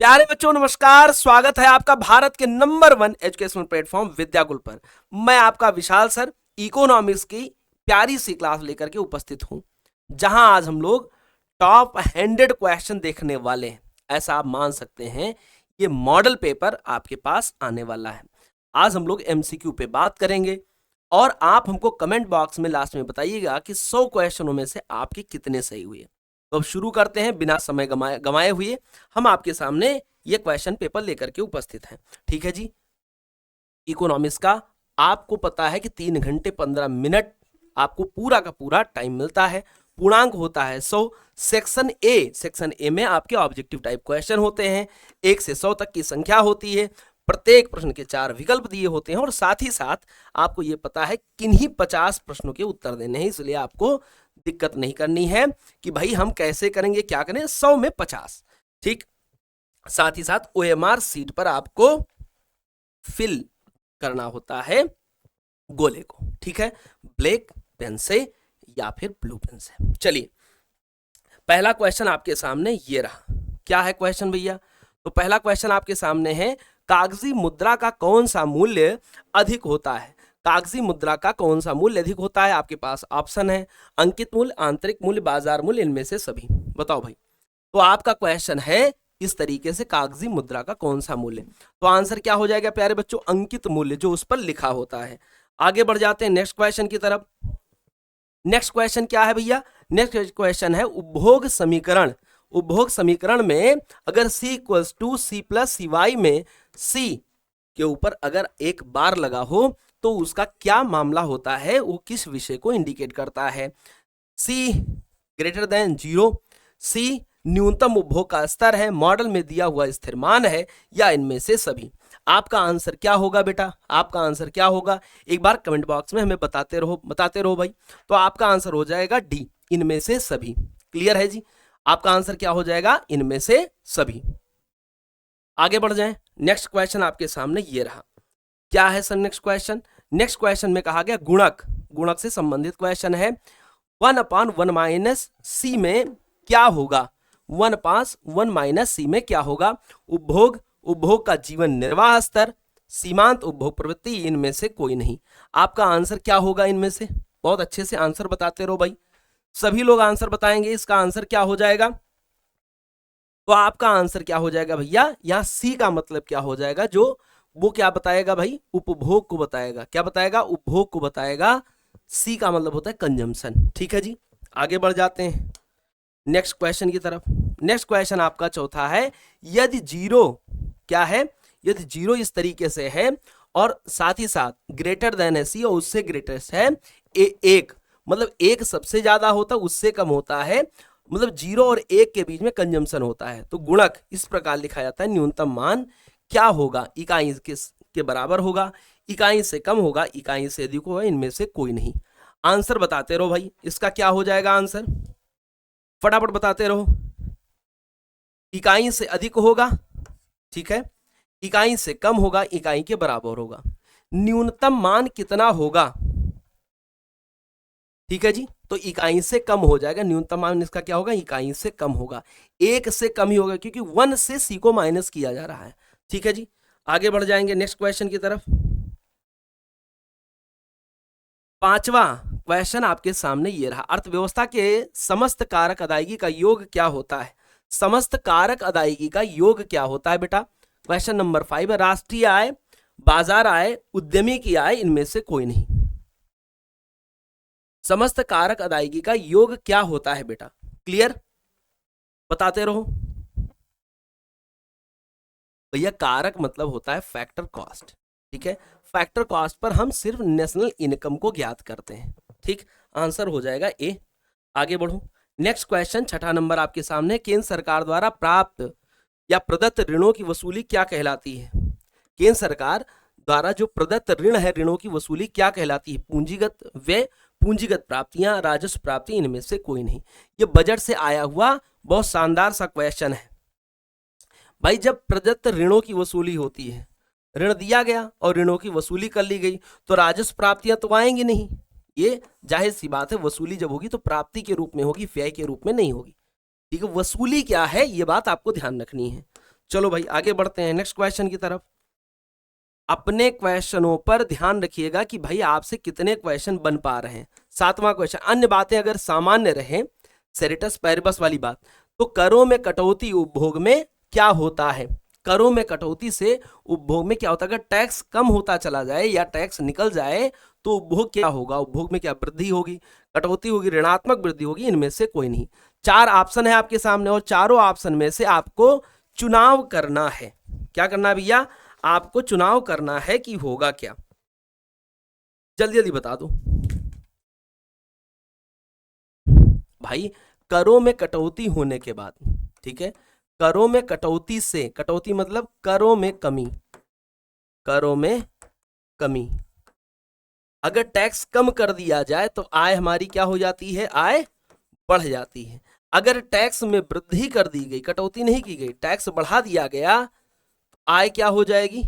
प्यारे बच्चों नमस्कार। स्वागत है आपका भारत के नंबर 1 एजुकेशनल प्लेटफॉर्म विद्याकुल पर। मैं आपका विशाल सर इकोनॉमिक्स की प्यारी सी क्लास लेकर के उपस्थित हूं, जहां आज हम लोग टॉप 100 क्वेश्चन देखने वाले हैं। ऐसा आप मान सकते हैं, ये मॉडल पेपर आपके पास आने वाला है। आज हम लोग एमसीक्यू पे बात करेंगे और आप हमको कमेंट बॉक्स में लास्ट में बताइएगा कि 100 क्वेश्चनों में से आपके कितने सही हुए। तो अब शुरू करते हैं बिना समय गमाए हुए। हम आपके सामने ये क्वेश्चन पेपर लेकर के उपस्थित हैं। ठीक है जी। इकोनॉमिक्स का आपको पता है कि 3 घंटे 15 मिनट आपको पूरा का पूरा टाइम मिलता है। पूर्णांक होता है 100। सेक्शन ए में आपके ऑब्जेक्टिव टाइप क्वेश्चन होते हैं। 1 से 100 तक की संख्या होती है। प्रत्येक प्रश्न के 4 विकल्प दिए होते हैं और साथ ही साथ आपको यह पता है किन्हीं 50 प्रश्नों के उत्तर देने हैं। इसलिए आपको दिक्कत नहीं करनी है कि भाई हम कैसे करेंगे, क्या करें। 100 में 50। ठीक। साथ ही साथ ओएमआर सीट पर आपको फिल करना होता है गोले को। ठीक है, ब्लैक पेन से या फिर ब्लू पेन से। चलिए, पहला क्वेश्चन आपके सामने ये रहा। क्या है क्वेश्चन भैया? तो पहला क्वेश्चन आपके सामने है, कागजी मुद्रा का कौन सा मूल्य अधिक होता है? कागजी मुद्रा का कौन सा मूल्य अधिक होता है? आपके पास ऑप्शन है अंकित मूल्य, आंतरिक मूल्य, बाजार मूल्य, इनमें से सभी। बताओ भाई। तो आपका क्वेश्चन है इस तरीके से, कागजी मुद्रा का कौन सा मूल्य। तो आंसर क्या हो जाएगा प्यारे बच्चों? अंकित मूल्य, जो उस पर लिखा होता है। आगे बढ़ जाते हैं नेक्स्ट क्वेश्चन की तरफ। नेक्स्ट क्वेश्चन क्या है भैया? नेक्स्ट क्वेश्चन है उपभोग समीकरण। उपभोग समीकरण में अगर C equals to C plus C Y में C के ऊपर अगर एक बार लगा हो तो उसका क्या मामला होता है, वो किस विषय को इंडिकेट करता है? C ग्रेटर देन 0, C न्यूनतम उपभोग का स्तर है, मॉडल में दिया हुआ स्थिर मान है, या इनमें से सभी। आपका आंसर क्या होगा बेटा? आपका आंसर क्या होगा? एक बार कमेंट बॉक्स में हमें बताते रहो भाई। तो आपका आंसर हो जाएगा डी, इनमें से सभी। क्लियर है जी? आपका आंसर क्या हो जाएगा? इनमें से सभी। आगे बढ़ जाएं। नेक्स्ट क्वेश्चन आपके सामने ये रहा। क्या है sir next question? Next question में कहा गया गुणक। गुणक से संबंधित क्वेश्चन है। 1/1 माइनस सी में क्या होगा? 1/1 माइनस सी में क्या होगा? उपभोग, उपभोग का जीवन निर्वाह स्तर, सीमांत उपभोग प्रवृत्ति, इनमें से कोई नहीं। आपका आंसर क्या होगा इनमें से? बहुत अच्छे से आंसर बताते रहो भाई। सभी लोग आंसर बताएंगे। इसका आंसर क्या हो जाएगा? तो आपका आंसर क्या हो जाएगा भैया? यहां सी का मतलब क्या हो जाएगा? जो वो क्या बताएगा भाई? उपभोग को बताएगा। क्या बताएगा? उपभोग को बताएगा। सी का मतलब होता है कंजम्पशन। ठीक है जी। आगे बढ़ जाते हैं नेक्स्ट क्वेश्चन की तरफ। नेक्स्ट क्वेश्चन आपका चौथा है, यदि जीरो क्या है? यदि जीरो इस तरीके से है और साथ ही साथ ग्रेटर देन है सी और उससे ग्रेटेस्ट है एक, मतलब एक सबसे ज्यादा होता है, उससे कम होता है, मतलब 0 और 1 के बीच में कंजम्पशन होता है, तो गुणक इस प्रकार लिखा जाता है। न्यूनतम मान क्या होगा? इकाई के बराबर होगा, इकाई से कम होगा, इकाई से अधिक होगा, इनमें से कोई नहीं। आंसर बताते रहो भाई। इसका क्या हो जाएगा आंसर? फटाफट बताते रहो। इकाई से अधिक होगा, ठीक है, इकाई से कम होगा, इकाई के बराबर होगा। न्यूनतम मान कितना होगा? ठीक है जी। तो इकाई से कम हो जाएगा। न्यूनतम मान इसका क्या होगा? इकाई से कम होगा। 1 से कम ही होगा, क्योंकि 1 से सी को माइनस किया जा रहा है। ठीक है जी। आगे बढ़ जाएंगे नेक्स्ट क्वेश्चन की तरफ। पांचवा क्वेश्चन आपके सामने ये रहा। अर्थव्यवस्था के समस्त कारक अदायगी का योग क्या होता है? समस्त कारक अदायगी का योग क्या होता है बेटा? क्वेश्चन नंबर 5 है। राष्ट्रीय आय, बाजार आय, उद्यमी की आय, इनमें से कोई नहीं। समस्त कारक अदायगी का योग क्या होता है बेटा? क्लियर? बताते रहो भैया। कारक मतलब होता है फैक्टर कॉस्ट। ठीक है, फैक्टर कॉस्ट पर हम सिर्फ नेशनल इनकम को ज्ञात करते हैं। ठीक, आंसर हो जाएगा ए। आगे बढ़ो। नेक्स्ट क्वेश्चन छठा नंबर आपके सामने। केंद्र सरकार द्वारा प्राप्त या प्रदत्त ऋणों की वसूली क्या कहलाती है? केंद्र सरकार द्वारा जो प्रदत्त ऋण है, ऋणों की वसूली क्या कहलाती है? पूंजीगत व्यय, पूंजीगत प्राप्तियां, राजस्व प्राप्ति, इनमें से कोई नहीं। ये बजट से आया हुआ बहुत शानदार सा क्वेश्चन है भाई। जब प्रदत्त ऋणों की वसूली होती है, ऋण दिया गया और ऋणों की वसूली कर ली गई, तो राजस्व प्राप्तियां तो आएंगी नहीं। ये जाहिर सी बात है, वसूली जब होगी तो प्राप्ति के रूप में होगी, व्यय के रूप में नहीं होगी। ठीक है, वसूली क्या है ये बात आपको ध्यान रखनी है। चलो भाई आगे बढ़ते हैं नेक्स्ट क्वेश्चन की तरफ। अपने क्वेश्चनों पर ध्यान रखिएगा कि भाई आपसे कितने क्वेश्चन बन पा रहे हैं। 7वां क्वेश्चन, अन्य बातें अगर सामान्य रहे, सेरिटस पैरिबस वाली बात, तो करों में कटौती उपभोग में क्या होता है? करों में कटौती से उपभोग में क्या होता है? अगर टैक्स कम होता चला जाए या टैक्स निकल जाए तो उपभोग क्या होगा? उपभोग में क्या वृद्धि होगी, कटौती होगी, ऋणात्मक वृद्धि होगी? इनमें से कोई नहीं। 4 ऑप्शन है आपके सामने और चारों ऑप्शन में से आपको चुनाव करना है। क्या करना है भैया? आपको चुनाव करना है कि होगा क्या। जल्दी जल्दी बता दो भाई। करों में कटौती होने के बाद, ठीक है, करों में कटौती से, कटौती मतलब करों में कमी, करों में कमी, अगर टैक्स कम कर दिया जाए तो आय हमारी क्या हो जाती है? आय बढ़ जाती है। अगर टैक्स में वृद्धि कर दी गई, कटौती नहीं की गई, टैक्स बढ़ा दिया गया, आय क्या हो जाएगी?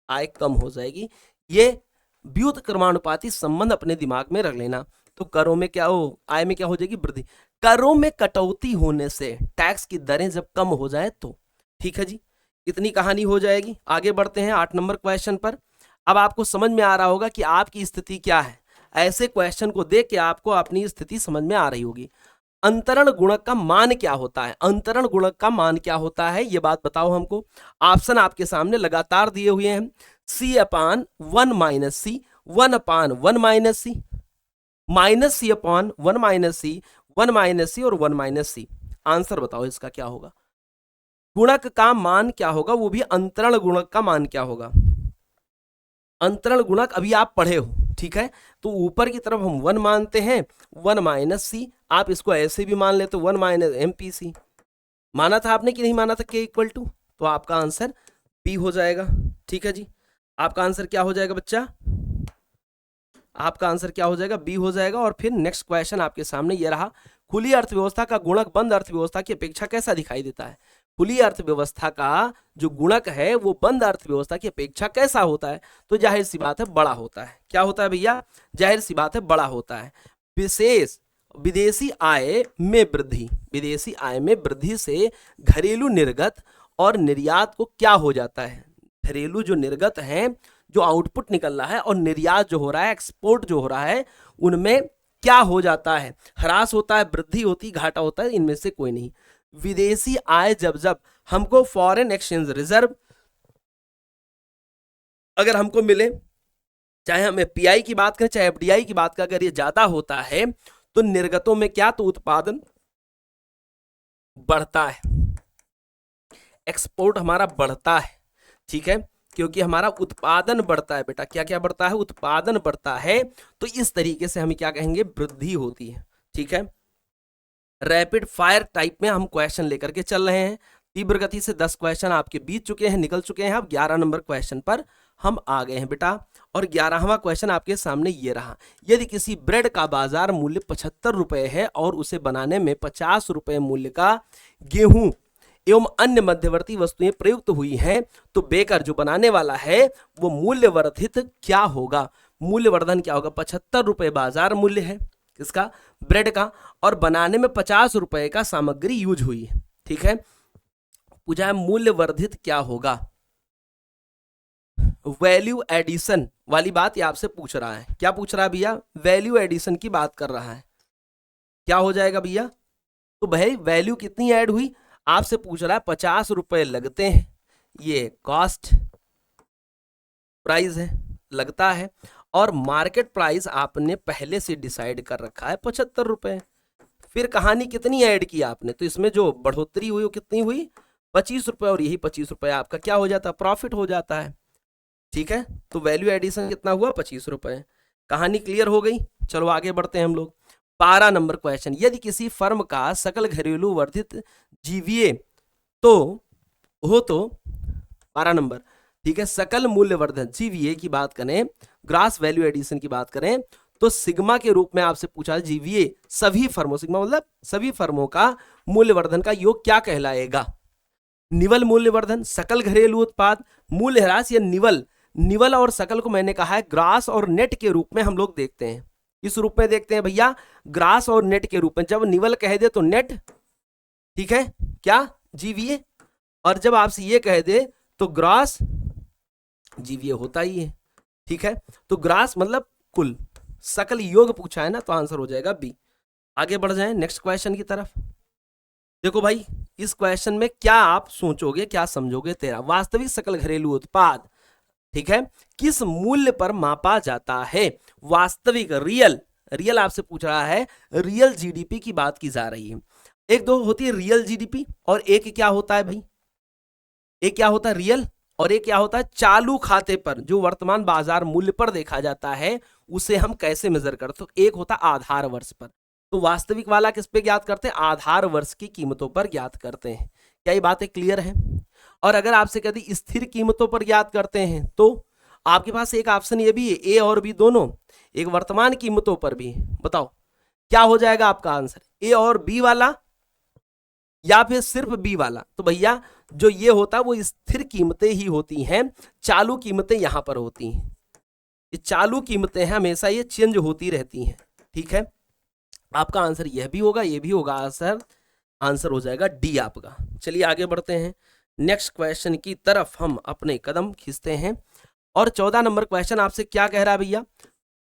आय कम हो जाएगी। ये व्युत्क्रमानुपाती संबंध अपने दिमाग में रख लेना। तो करों में क्या हो? आय में क्या हो जाएगी? वृद्धि। करों में कटौती होने से टैक्स की दरें जब कम हो जाए तो, ठीक है जी, इतनी कहानी हो जाएगी। आगे बढ़ते हैं 8 नंबर क्वेश्चन पर। अब आपको समझ में आ रहा होगा कि आपकी स्थिति क्या है। ऐसे क्वेश्चन को देख के आपको अपनी स्थिति समझ में आ रही होगी। अंतरण गुणक का मान क्या होता है? अंतरण गुणक का मान क्या होता है ये बात बताओ हमको। ऑप्शन आपके सामने लगातार दिए हुए हैं। C/1 माइनस सी, 1/1 माइनस सी, माइनस C/1 माइनस सी, 1 माइनस सी और 1 माइनस सी। आंसर बताओ इसका क्या होगा? गुणक का मान क्या होगा, वो भी अंतरण गुणक का मान क्या होगा? अंतरण गुणक अभी आप पढ़े हो, ठीक है, तो ऊपर की तरफ हम 1 मानते हैं, 1 माइनस सी, आप इसको ऐसे भी मान लेते 1 माइनस MPC। माना था आपने कि नहीं माना था K इक्वल टू? तो आपका आंसर बी हो जाएगा। ठीक है जी, आपका आंसर क्या हो जाएगा बच्चा? आपका आंसर क्या हो जाएगा? बी हो जाएगा। और फिर नेक्स्ट क्वेश्चन आपके सामने ये रहा, खुली अर्थव्यवस्था का गुणक बंद अर्थव्यवस्था की अपेक्षा कैसा दिखाई देता है? खुली अर्थव्यवस्था का जो गुणक है वो बंद अर्थव्यवस्था की अपेक्षा कैसा होता है? तो जाहिर सी बात है बड़ा होता है। क्या होता है भैया? जाहिर सी बात है बड़ा होता है। विशेष विदेशी आय में वृद्धि, विदेशी आय में वृद्धि से घरेलू निर्गत और निर्यात को क्या हो जाता है? घरेलू जो निर्गत है, जो आउटपुट निकल रहा है, और निर्यात जो हो रहा है, एक्सपोर्ट जो हो रहा है, उनमें क्या हो जाता है? ह्रास होता है, वृद्धि होती, घाटा होता है? इनमें से कोई नहीं। विदेशी आय जब जब हमको फॉरेन एक्सचेंज रिजर्व अगर हमको मिले, चाहे हम FPI की बात करें चाहे FDI की बात करें, अगर ये ज्यादा होता है तो निर्गतों में क्या? तो उत्पादन बढ़ता है, एक्सपोर्ट हमारा बढ़ता है, ठीक है, क्योंकि हमारा उत्पादन बढ़ता है बेटा। क्या क्या बढ़ता है? उत्पादन बढ़ता है। तो इस तरीके से हम क्या कहेंगे? वृद्धि होती है। ठीक है, रैपिड फायर टाइप में हम क्वेश्चन लेकर के चल रहे हैं। तीव्र गति से 10 क्वेश्चन आपके बीत चुके हैं, निकल चुके हैं। अब 11 नंबर क्वेश्चन पर हम आ गए हैं बेटा। और 11वां क्वेश्चन आपके सामने ये रहा, यदि किसी ब्रेड का बाजार मूल्य 75 रुपए है और उसे बनाने में 50 रुपए मूल्य का गेहूं एवं अन्य मध्यवर्ती वस्तुएं प्रयुक्त हुई हैं, तो बेकर जो बनाने वाला है वो मूल्यवर्धित क्या होगा? मूल्यवर्धन क्या होगा? 75 रुपए बाजार मूल्य है इसका, ब्रेड का, और बनाने में 50 रुपए का सामग्री यूज हुई है। ठीक है, पूछा है मूल्यवर्धित क्या होगा? वैल्यू एडिशन वाली बात ये आपसे पूछ रहा है। क्या पूछ रहा है भैया? वैल्यू एडिशन की बात कर रहा है। क्या हो जाएगा भैया? तो भाई वैल्यू कितनी ऐड हुई? आपसे पूछ रहा है 50 रुपए लगते हैं, ये कॉस्ट प्राइस है, लगता है, और मार्केट प्राइस आपने पहले से डिसाइड कर रखा है 75 रुपए। फिर कहानी कितनी ऐड की आपने? तो इसमें जो बढ़ोतरी हुई वो कितनी हुई? 25 रुपए, और यही 25 रुपए आपका क्या हो जाता है? प्रॉफिट हो जाता है। ठीक है, तो वैल्यू एडिशन कितना हुआ? 25 रुपए। कहानी क्लियर हो गई। चलो आगे बढ़ते हैं हम लोग। 12 नंबर क्वेश्चन, यदि किसी फर्म का सकल घरेलू वर्धित जीवीए तो 12 नंबर, ठीक है, सकल मूल्य वर्धन जीवीए की बात करें, ग्रास वैल्यू एडिशन की बात करें, तो सिग्मा के रूप में आपसे पूछा जीवीए सभी फर्मों, सिग्मा मतलब सभी फर्मों का मूल्यवर्धन का योग क्या कहलाएगा? निवल मूल्यवर्धन, सकल घरेलू उत्पाद, मूल्यह्रास, या निवल। निवल और सकल को मैंने कहा है ग्रास और नेट के रूप में हम लोग देखते हैं। इस रूप में देखते हैं भैया, ग्रास और नेट के रूप में। जब निवल कह दे तो नेट, ठीक है, क्या? जीवीए, और जब आपसे ये कह दे तो ग्रॉस जीवीए होता ही है। ठीक है, तो ग्रॉस मतलब कुल, सकल योग पूछा है ना, तो आंसर हो जाएगा बी। आगे बढ़ जाएं नेक्स्ट क्वेश्चन की तरफ। देखो भाई, इस क्वेश्चन में क्या आप सोचोगे, क्या समझोगे, तेरा वास्तविक सकल घरेलू उत्पाद, ठीक है, किस मूल्य पर मापा जाता है? वास्तविक, रियल, रियल आपसे पूछ रहा है, रियल जीडीपी की बात की जा रही है। एक दो होती है रियल जीडीपी, और एक क्या होता है भाई, एक क्या होता है रियल, और एक क्या होता है चालू खाते पर, जो वर्तमान बाजार मूल्य पर देखा जाता है, उसे हम कैसे मेजर करते? तो एक होता है आधार वर्ष पर। तो वास्तविक वाला किस पे ज्ञात करते हैं? आधार वर्ष की कीमतों पर ज्ञात करते हैं। क्या ये बातें क्लियर है? और अगर आपसे कहती स्थिर कीमतों पर ज्ञात करते हैं, तो आपके पास एक ऑप्शन ये भी है, ए और बी दोनों, एक वर्तमान कीमतों पर भी। बताओ क्या हो जाएगा आपका आंसर, ए और बी वाला या फिर सिर्फ बी वाला? तो भैया जो ये होता है वो स्थिर कीमतें ही होती हैं, चालू कीमतें यहां पर होती हैं। ये चालू कीमतें हैं, हमेशा ये चेंज होती रहती हैं। ठीक है, आपका आंसर यह भी होगा, ये भी होगा, आंसर हो जाएगा डी आपका। चलिए आगे बढ़ते हैं, नेक्स्ट क्वेश्चन की तरफ हम अपने कदम खींचते हैं। और 14 नंबर क्वेश्चन आपसे क्या कह रहा है भैया,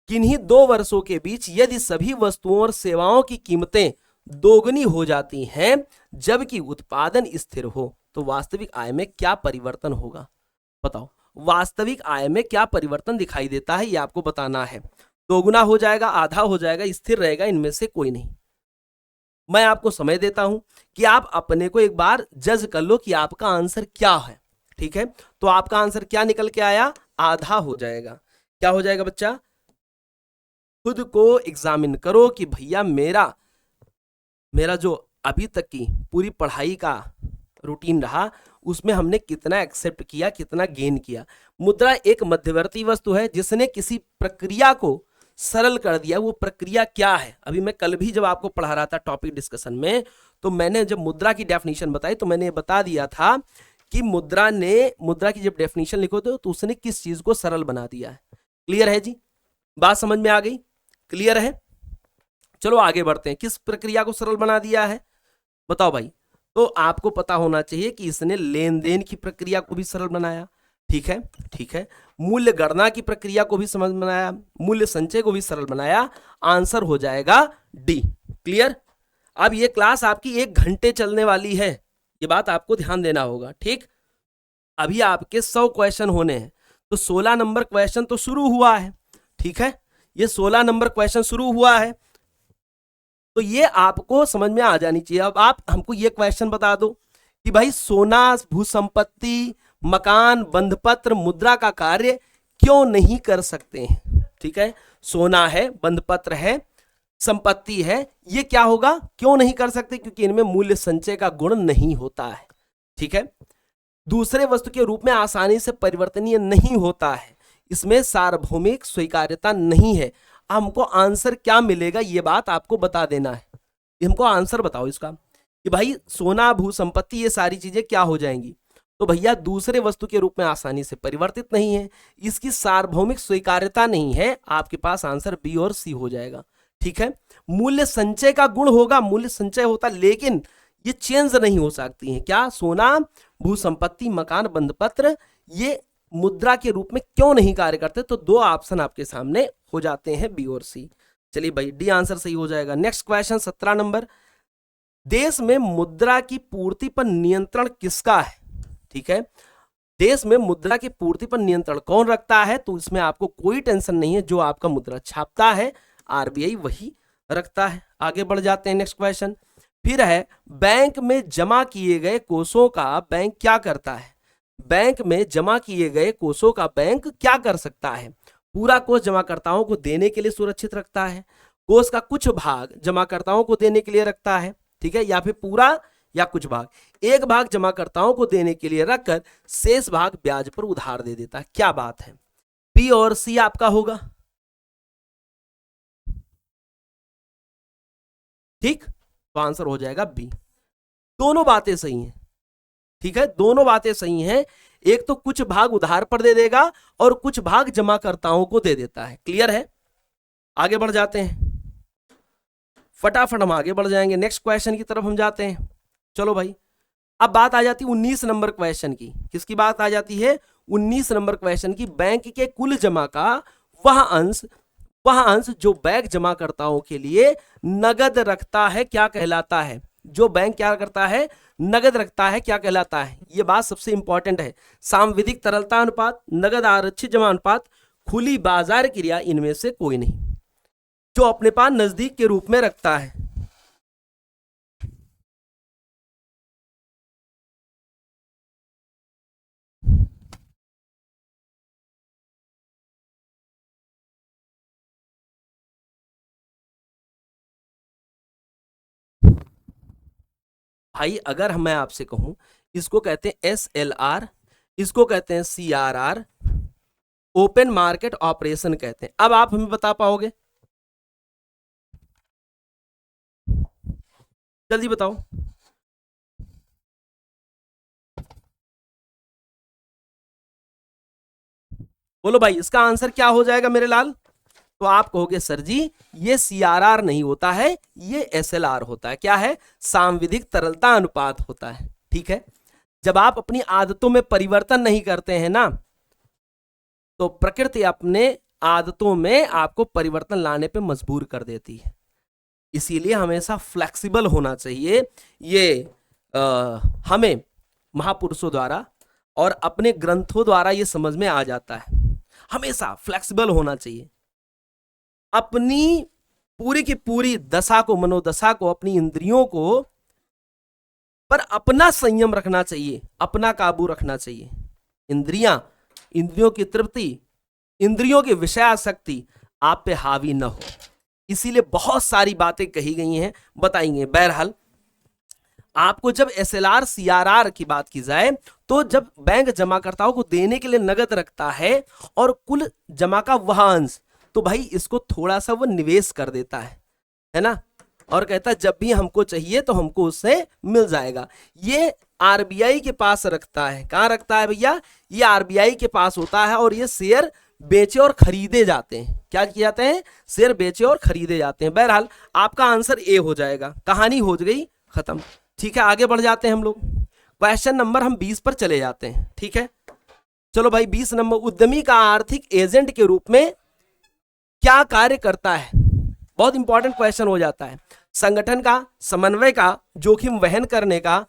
किन्हीं 2 वर्षों के बीच यदि सभी वस्तुओं और सेवाओं की कीमतें दोगुनी हो जाती हैं जबकि उत्पादन स्थिर हो, तो वास्तविक आय में क्या परिवर्तन होगा? बताओ, वास्तविक आय में क्या परिवर्तन दिखाई देता है, ये आपको बताना है। दोगुना हो जाएगा, आधा हो जाएगा, स्थिर रहेगा, इनमें से कोई नहीं। मैं आपको समय देता हूं कि आप अपने को एक बार जज कर लो कि आपका आंसर क्या है। ठीक है, तो आपका आंसर क्या निकल के आया? आधा हो जाएगा। क्या हो जाएगा बच्चा? खुद को एग्जामिन करो कि भैया मेरा जो अभी तक की पूरी पढ़ाई का रूटीन रहा उसमें हमने कितना एक्सेप्ट किया, कितना गेन किया। मुद्रा एक मध्यवर्ती वस्तु है जिसने किसी प्रक्रिया को सरल कर दिया। वो प्रक्रिया क्या है? अभी मैं कल भी जब आपको पढ़ा रहा था टॉपिक डिस्कशन में, तो मैंने जब मुद्रा की डेफिनेशन बताई तो मैंने बता दिया था कि मुद्रा की जब डेफिनेशन लिखो तो उसने किस चीज को सरल बना दिया है। क्लियर है जी? बात समझ में आ गई? क्लियर है? चलो आगे बढ़ते हैं। किस प्रक्रिया को सरल बना दिया है बताओ भाई? तो आपको पता होना चाहिए कि इसने लेन देन की प्रक्रिया को भी सरल बनाया। ठीक है, ठीक है। मूल्य गणना की प्रक्रिया को भी समझ बनाया, मूल्य संचय को भी सरल बनाया। आंसर हो जाएगा डी। क्लियर? अब ये क्लास आपकी 1 घंटे चलने वाली है, ये बात आपको ध्यान देना होगा। ठीक, अभी आपके 100 क्वेश्चन होने हैं, तो 16 नंबर क्वेश्चन तो शुरू हुआ है। ठीक है, ये 16 नंबर क्वेश्चन शुरू हुआ है, तो ये आपको समझ में आ जानी चाहिए। अब आप हमको ये क्वेश्चन बता दो कि भाई सोना, भूसंपत्ति, मकान, बंधपत्र, मुद्रा का कार्य क्यों नहीं कर सकते हैं? ठीक है, सोना है, बंधपत्र है, संपत्ति है, ये क्या होगा, क्यों नहीं कर सकते? क्योंकि इनमें मूल्य संचय का गुण नहीं होता है। ठीक है, दूसरे वस्तु के रूप में आसानी से परिवर्तनीय नहीं होता है, इसमें सार्वभौमिक स्वीकार्यता नहीं है। हमको आंसर क्या मिलेगा ये बात आपको बता देना है। हमको आंसर बताओ इसका कि भाई सोना, भूसंपत्ति, ये सारी चीजें क्या हो जाएंगी? तो भैया दूसरे वस्तु के रूप में आसानी से परिवर्तित नहीं है, इसकी सार्वभौमिक स्वीकार्यता नहीं है। आपके पास आंसर बी और सी हो जाएगा। ठीक है, मूल्य संचय का गुण होगा, मूल्य संचय होता, लेकिन ये चेंज नहीं हो सकती है। क्या? सोना, भूसंपत्ति, मकान, बंधपत्र, ये मुद्रा के रूप में क्यों नहीं कार्य करते? तो 2 ऑप्शन आपके सामने हो जाते हैं, बी और सी। चलिए भाई, डी आंसर सही हो जाएगा। नेक्स्ट क्वेश्चन 17 नंबर, देश में मुद्रा की पूर्ति पर नियंत्रण किसका है? ठीक है, देश में मुद्रा की पूर्ति पर नियंत्रण कौन रखता है? तो इसमें आपको कोई टेंशन नहीं है, जो आपका मुद्रा छापता है आरबीआई वही रखता है। आगे बढ़ जाते हैं, नेक्स्ट क्वेश्चन फिर है, बैंक में जमा किए गए कोषों का बैंक क्या करता है? बैंक में जमा किए गए कोषों का बैंक क्या कर सकता है? पूरा कोष जमाकर्ताओं को देने के लिए सुरक्षित रखता है, कोष का कुछ भाग जमाकर्ताओं को देने के लिए रखता है, ठीक है, या फिर पूरा या कुछ भाग। एक भाग जमाकर्ताओं को देने के लिए रखकर शेष भाग ब्याज पर उधार दे देता है। क्या बात है? बी और सी आपका होगा। ठीक, तो आंसर हो जाएगा बी। दोनों बातें सही हैं। ठीक है, दोनों बातें सही हैं। एक तो कुछ भाग उधार पर दे देगा और कुछ भाग जमाकर्ताओं को दे देता है। क्लियर है? आगे बढ़ जाते हैं, फटाफट हम आगे बढ़ जाएंगे, नेक्स्ट क्वेश्चन की तरफ हम जाते हैं। चलो भाई, अब बात आ जाती है 19 नंबर क्वेश्चन की। किसकी बात आ जाती है? 19 नंबर क्वेश्चन की। बैंक के कुल जमा का वह अंश जो बैंक जमाकर्ताओं के लिए नगद रखता है क्या कहलाता है? जो बैंक क्या करता है? नगद रखता है, क्या कहलाता है? यह बात सबसे इंपॉर्टेंट है। सांविधिक तरलता अनुपात, नगद आरक्षित जमा अनुपात, खुली बाजार क्रिया, इनमें से कोई नहीं। जो अपने पास नजदीक के रूप में रखता है। भाई अगर मैं आपसे कहूं, इसको कहते हैं SLR, इसको कहते हैं CRR, ओपन मार्केट ऑपरेशन कहते हैं। अब आप हमें बता पाओगे? जल्दी बताओ। बोलो भाई, इसका आंसर क्या हो जाएगा मेरे लाल? तो आप कहोगे सर जी ये CRR नहीं होता है, ये SLR होता है। क्या है? सांविधिक तरलता अनुपात होता है। ठीक है। जब आप अपनी आदतों में परिवर्तन नहीं करते हैं ना, तो प्रकृति अपने आदतों में आपको परिवर्तन लाने पे मजबूर कर देती है। इसीलिए हमेशा फ्लेक्सिबल होना चाहिए। ये हमें महापुरुषों द्वारा और अपने ग्रंथों द्वारा ये समझ में आ जाता है। हमेशा फ्लेक्सिबल होना चाहिए। अपनी पूरी की पूरी दशा को, मनोदशा को, अपनी इंद्रियों को पर अपना संयम रखना चाहिए, अपना काबू रखना चाहिए। इंद्रियों की तृप्ति, इंद्रियों की विषयासक्ति आप पे हावी न हो। इसीलिए बहुत सारी बातें कही गई हैं, बताएंगे। बहरहाल आपको जब SLR CRR की बात की जाए, तो जब बैंक जमाकर्ताओं को देने के लिए नगद रखता है और कुल जमा का वह अंश, तो भाई इसको थोड़ा सा वो निवेश कर देता है ना, और कहता है जब भी हमको चाहिए तो हमको उससे मिल जाएगा। ये RBI के पास रखता है। कहाँ रखता है भैया? ये RBI के पास होता है, और ये शेयर बेचे और खरीदे जाते हैं। क्या किए जाते हैं? शेयर बेचे और खरीदे जाते हैं। बहरहाल आपका आंसर A हो जाएगा। कहानी हो गई खत्म। ठीक है, आगे बढ़ जाते हैं हम लोग। क्वेश्चन नंबर हम 20 पर चले जाते हैं। ठीक है, चलो भाई 20 नंबर, उद्यमी का आर्थिक एजेंट के रूप में क्या कार्य करता है? बहुत इंपॉर्टेंट क्वेश्चन हो जाता है। संगठन का, समन्वय का, जोखिम वहन करने का।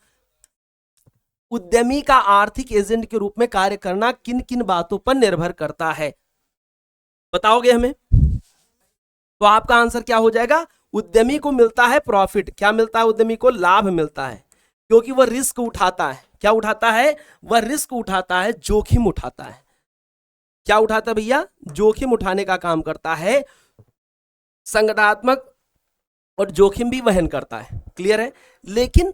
उद्यमी का आर्थिक एजेंट के रूप में कार्य करना किन किन बातों पर निर्भर करता है? बताओगे हमें? तो आपका आंसर क्या हो जाएगा? उद्यमी को मिलता है प्रॉफिट। क्या मिलता है? उद्यमी को लाभ मिलता है, क्योंकि वह रिस्क उठाता है। क्या उठाता है? वह रिस्क उठाता है, जोखिम उठाता है। क्या उठाता है भैया? जोखिम उठाने का काम करता है, संगठनात्मक और जोखिम भी वहन करता है। क्लियर है? लेकिन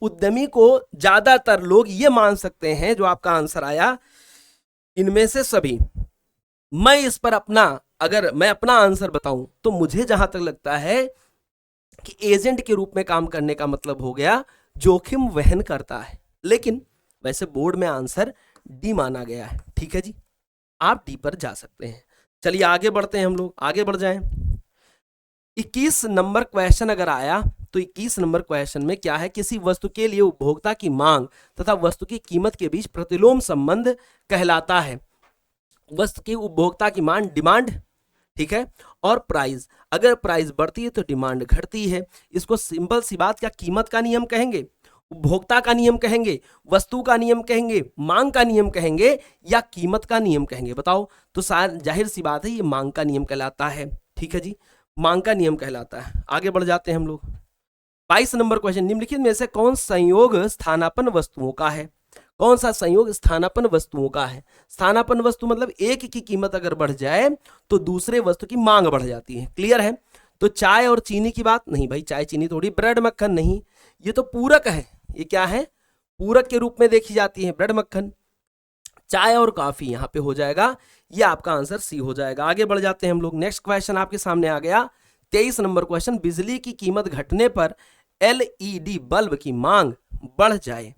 उद्यमी को ज्यादातर लोग ये मान सकते हैं, जो आपका आंसर आया, इनमें से सभी। मैं इस पर अगर मैं अपना आंसर बताऊं, तो मुझे जहां तक लगता है कि एजेंट के रूप में काम करने का मतलब हो गया जोखिम वहन करता है। लेकिन वैसे बोर्ड में आंसर डी माना गया है। ठीक है जी, आप डी पर जा सकते हैं। चलिए आगे बढ़ते हैं, हम लोग आगे बढ़ जाएं। 21 नंबर क्वेश्चन अगर आया, तो 21 नंबर क्वेश्चन में क्या है? किसी वस्तु के लिए उपभोक्ता की मांग तथा वस्तु की कीमत के बीच प्रतिलोम संबंध कहलाता है। वस्तु की उपभोक्ता की मांग, डिमांड, ठीक है, और प्राइस। अगर प्राइस बढ़ती है तो डिमांड घटती है। इसको सिंपल सी बात, क्या कीमत का नियम कहेंगे, उपभोक्ता का नियम कहेंगे, वस्तु का नियम कहेंगे, मांग का नियम कहेंगे, या कीमत का नियम कहेंगे? बताओ। तो जाहिर सी बात है ये मांग का नियम कहलाता है। ठीक है जी, मांग का नियम कहलाता है। आगे बढ़ जाते हैं हम लोग। 22 नंबर क्वेश्चन, निम्नलिखित में से कौन संयोग स्थानापन्न वस्तुओं का है? कौन सा संयोग स्थानापन्न वस्तुओं का है? स्थानापन्न वस्तु मतलब एक की कीमत अगर बढ़ जाए तो दूसरे वस्तु की मांग बढ़ जाती है। क्लियर है? तो चाय और चीनी की बात नहीं भाई, चाय चीनी थोड़ी, ब्रेड मक्खन नहीं, ये तो पूरक है। ये क्या है? पूरक के रूप में देखी जाती है ब्रेड मक्खन। चाय और कॉफी यहां पे हो जाएगा, ये आपका आंसर सी हो जाएगा। आगे बढ़ जाते हैं हम लोग। नेक्स्ट क्वेश्चन आपके सामने आ गया, 23 नंबर क्वेश्चन, बिजली की कीमत घटने पर LED बल्ब की मांग बढ़ जाए।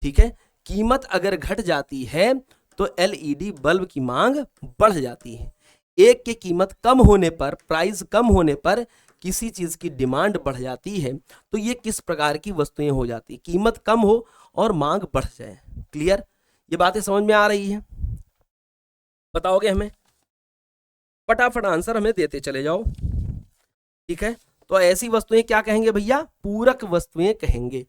ठीक है, कीमत अगर घट जाती है तो LED बल्ब की मांग बढ़ जाती है। एक की कीमत कम होने पर, प्राइस कम होने पर किसी चीज की डिमांड बढ़ जाती है। तो ये किस प्रकार की वस्तुएं हो जाती? कीमत कम हो और मांग बढ़ जाए। क्लियर? ये बातें समझ में आ रही है? बताओगे हमें? फटाफट आंसर हमें देते चले जाओ। ठीक है, तो ऐसी वस्तुएं क्या कहेंगे भैया? पूरक वस्तुएं कहेंगे।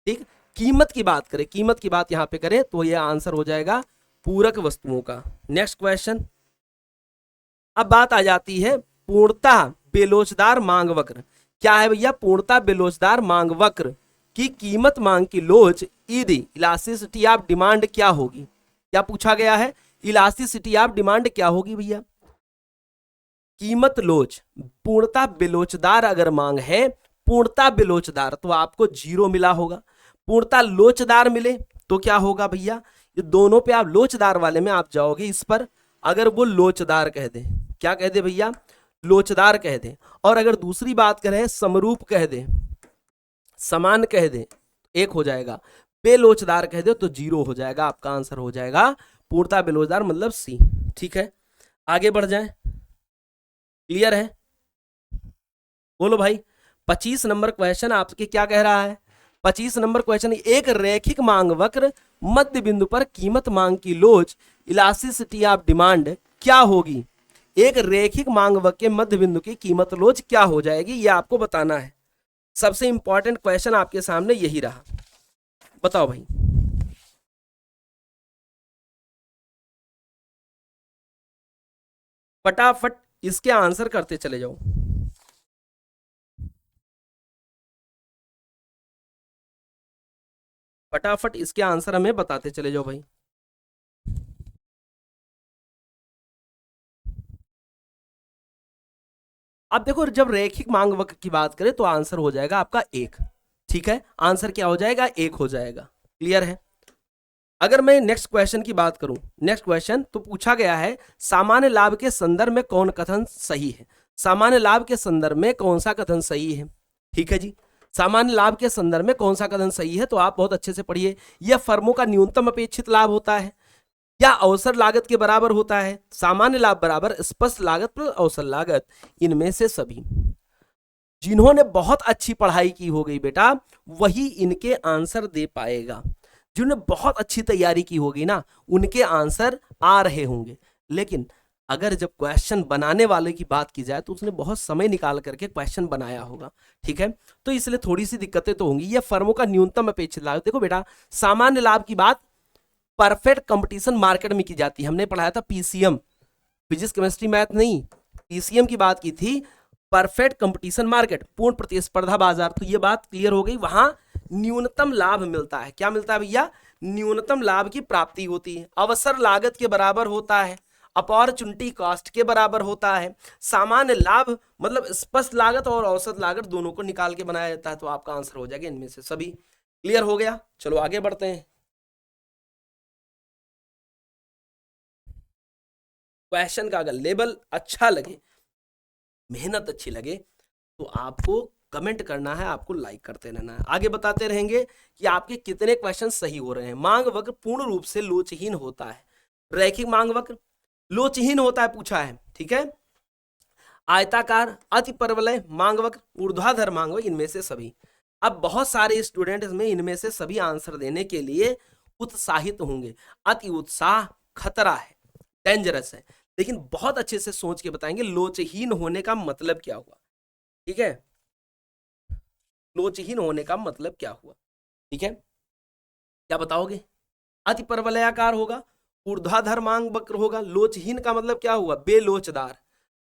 ठीक, कीमत की बात करें, कीमत की बात यहां पे करें तो ये आंसर हो जाएगा पूरक वस्तुओं का। Next question. अब बात आ जाती है पूर्णतः बेलोचदार मांग वक्र। क्या है भैया? पूर्णतः बेलोचदार मांग वक्र की कीमत मांग की लोच यदि इलास्टिसिटी ऑफ डिमांड क्या होगी? क्या पूछा गया है? इलास्टिसिटी ऑफ डिमांड क्या होगी भैया? कीमत लोच, पूर्णतः बेलोचदार अगर मांग है, पूर्णतः बेलोचदार तो आपको 0 मिला होगा। पूर्णतः लोचदार मिले तो क्या होगा भैया? ये दोनों पे आप लोचदार वाले में आप जाओगे इस पर, अगर वो लोचदार कह दे, क्या कह दे भैया? लोचदार कह दे। और अगर दूसरी बात करें समरूप कह दे, समान कह दे, 1 हो जाएगा। बेलोचदार कह दे तो 0 हो जाएगा। आपका आंसर हो जाएगा पूर्णतः बेलोचदार मतलब सी। ठीक है, आगे बढ़ जाए। क्लियर है? बोलो भाई। 25 नंबर क्वेश्चन आपके क्या कह रहा है? 25 नंबर क्वेश्चन, एक रैखिक मांग वक्र मध्य बिंदु पर कीमत मांग की लोच इलास्टिसिटी ऑफ डिमांड क्या होगी? एक रैखिक मांग वक्र के मध्य बिंदु की कीमत लोच क्या हो जाएगी, ये आपको बताना है। सबसे इंपॉर्टेंट क्वेश्चन आपके सामने यही रहा। बताओ भाई। फटाफट इसके आंसर करते चले जाओ। फटाफट इसके आंसर हमें बताते चले जाओ भाई। अब देखो, जब रैखिक मांग वक्र की बात करें तो आंसर हो जाएगा आपका 1। ठीक है, आंसर क्या हो जाएगा? 1 हो जाएगा। क्लियर है? अगर मैं नेक्स्ट क्वेश्चन की बात करूं, नेक्स्ट क्वेश्चन तो पूछा गया है सामान्य लाभ के संदर्भ में कौन कथन सही है? सामान्य लाभ के संदर्भ में कौन सा कथन सही है? ठीक है जी, सामान्य लाभ के संदर्भ में कौन सा कथन सही है? तो आप बहुत अच्छे से पढ़िए। यह फर्मों का न्यूनतम अपेक्षित लाभ होता है या अवसर लागत के बराबर होता है? सामान्य लाभ बराबर स्पष्ट लागत प्लस अवसर लागत, इनमें से सभी। जिन्होंने बहुत अच्छी पढ़ाई की हो गई बेटा, वही इनके आंसर दे पाएगा। जिन्होंने बहुत अच्छी तैयारी की होगी ना, उनके आंसर आ रहे होंगे। लेकिन अगर जब क्वेश्चन बनाने वाले की बात की जाए तो उसने बहुत समय निकाल करके क्वेश्चन बनाया होगा। ठीक है, तो इसलिए थोड़ी सी दिक्कतें तो होंगी। ये फर्मों का न्यूनतम अपेक्षित लाभ, देखो बेटा, सामान्य लाभ की बात परफेक्ट कंपटीशन मार्केट में की जाती है। हमने पढ़ाया था पीसीएम, फिजिक्स केमिस्ट्री मैथ नहीं, पीसीएम की बात की थी, परफेक्ट कंपटीशन मार्केट, पूर्ण प्रतिस्पर्धा बाजार। तो ये बात क्लियर हो गई। वहां न्यूनतम लाभ मिलता है। क्या मिलता है भैया? न्यूनतम लाभ की प्राप्ति होती है। अवसर लागत के बराबर होता है, अपॉर्चुनिटी कॉस्ट के बराबर होता है। सामान्य लाभ मतलब स्पष्ट लागत और औसत लागत दोनों को निकाल के बनाया जाता है। तो आपका आंसर हो जाएगा इनमें से सभी। क्लियर हो गया? चलो आगे बढ़ते हैं। क्वेश्चन का अगर लेवल अच्छा लगे, मेहनत अच्छी लगे, तो आपको कमेंट करना है, आपको लाइक करते रहना है। आगे बताते रहेंगे कि आपके कितने क्वेश्चन सही हो रहे हैं। मांग वक्र पूर्ण रूप से लोचहीन होता है। रैखिक मांग वक्र लोचहीन होता है, पूछा है। ठीक है, आयताकार, अति परवलय मांग वक्र, ऊर्ध्वाधर मांग वक्र, इनमें से सभी। अब बहुत सारे स्टूडेंट इसमें इनमें से सभी आंसर देने के लिए उत्साहित होंगे। अति उत्साह खतरा है, डेंजरस है। लेकिन बहुत अच्छे से सोच के बताएंगे लोचहीन होने का मतलब क्या हुआ। ठीक है, लोचहीन होने का मतलब क्या हुआ? ठीक है, क्या बताओगे? अति परवलयाकार होगा, ऊर्ध्वाधर मांग वक्र होगा। लोचहीन का मतलब क्या हुआ? बेलोचदार।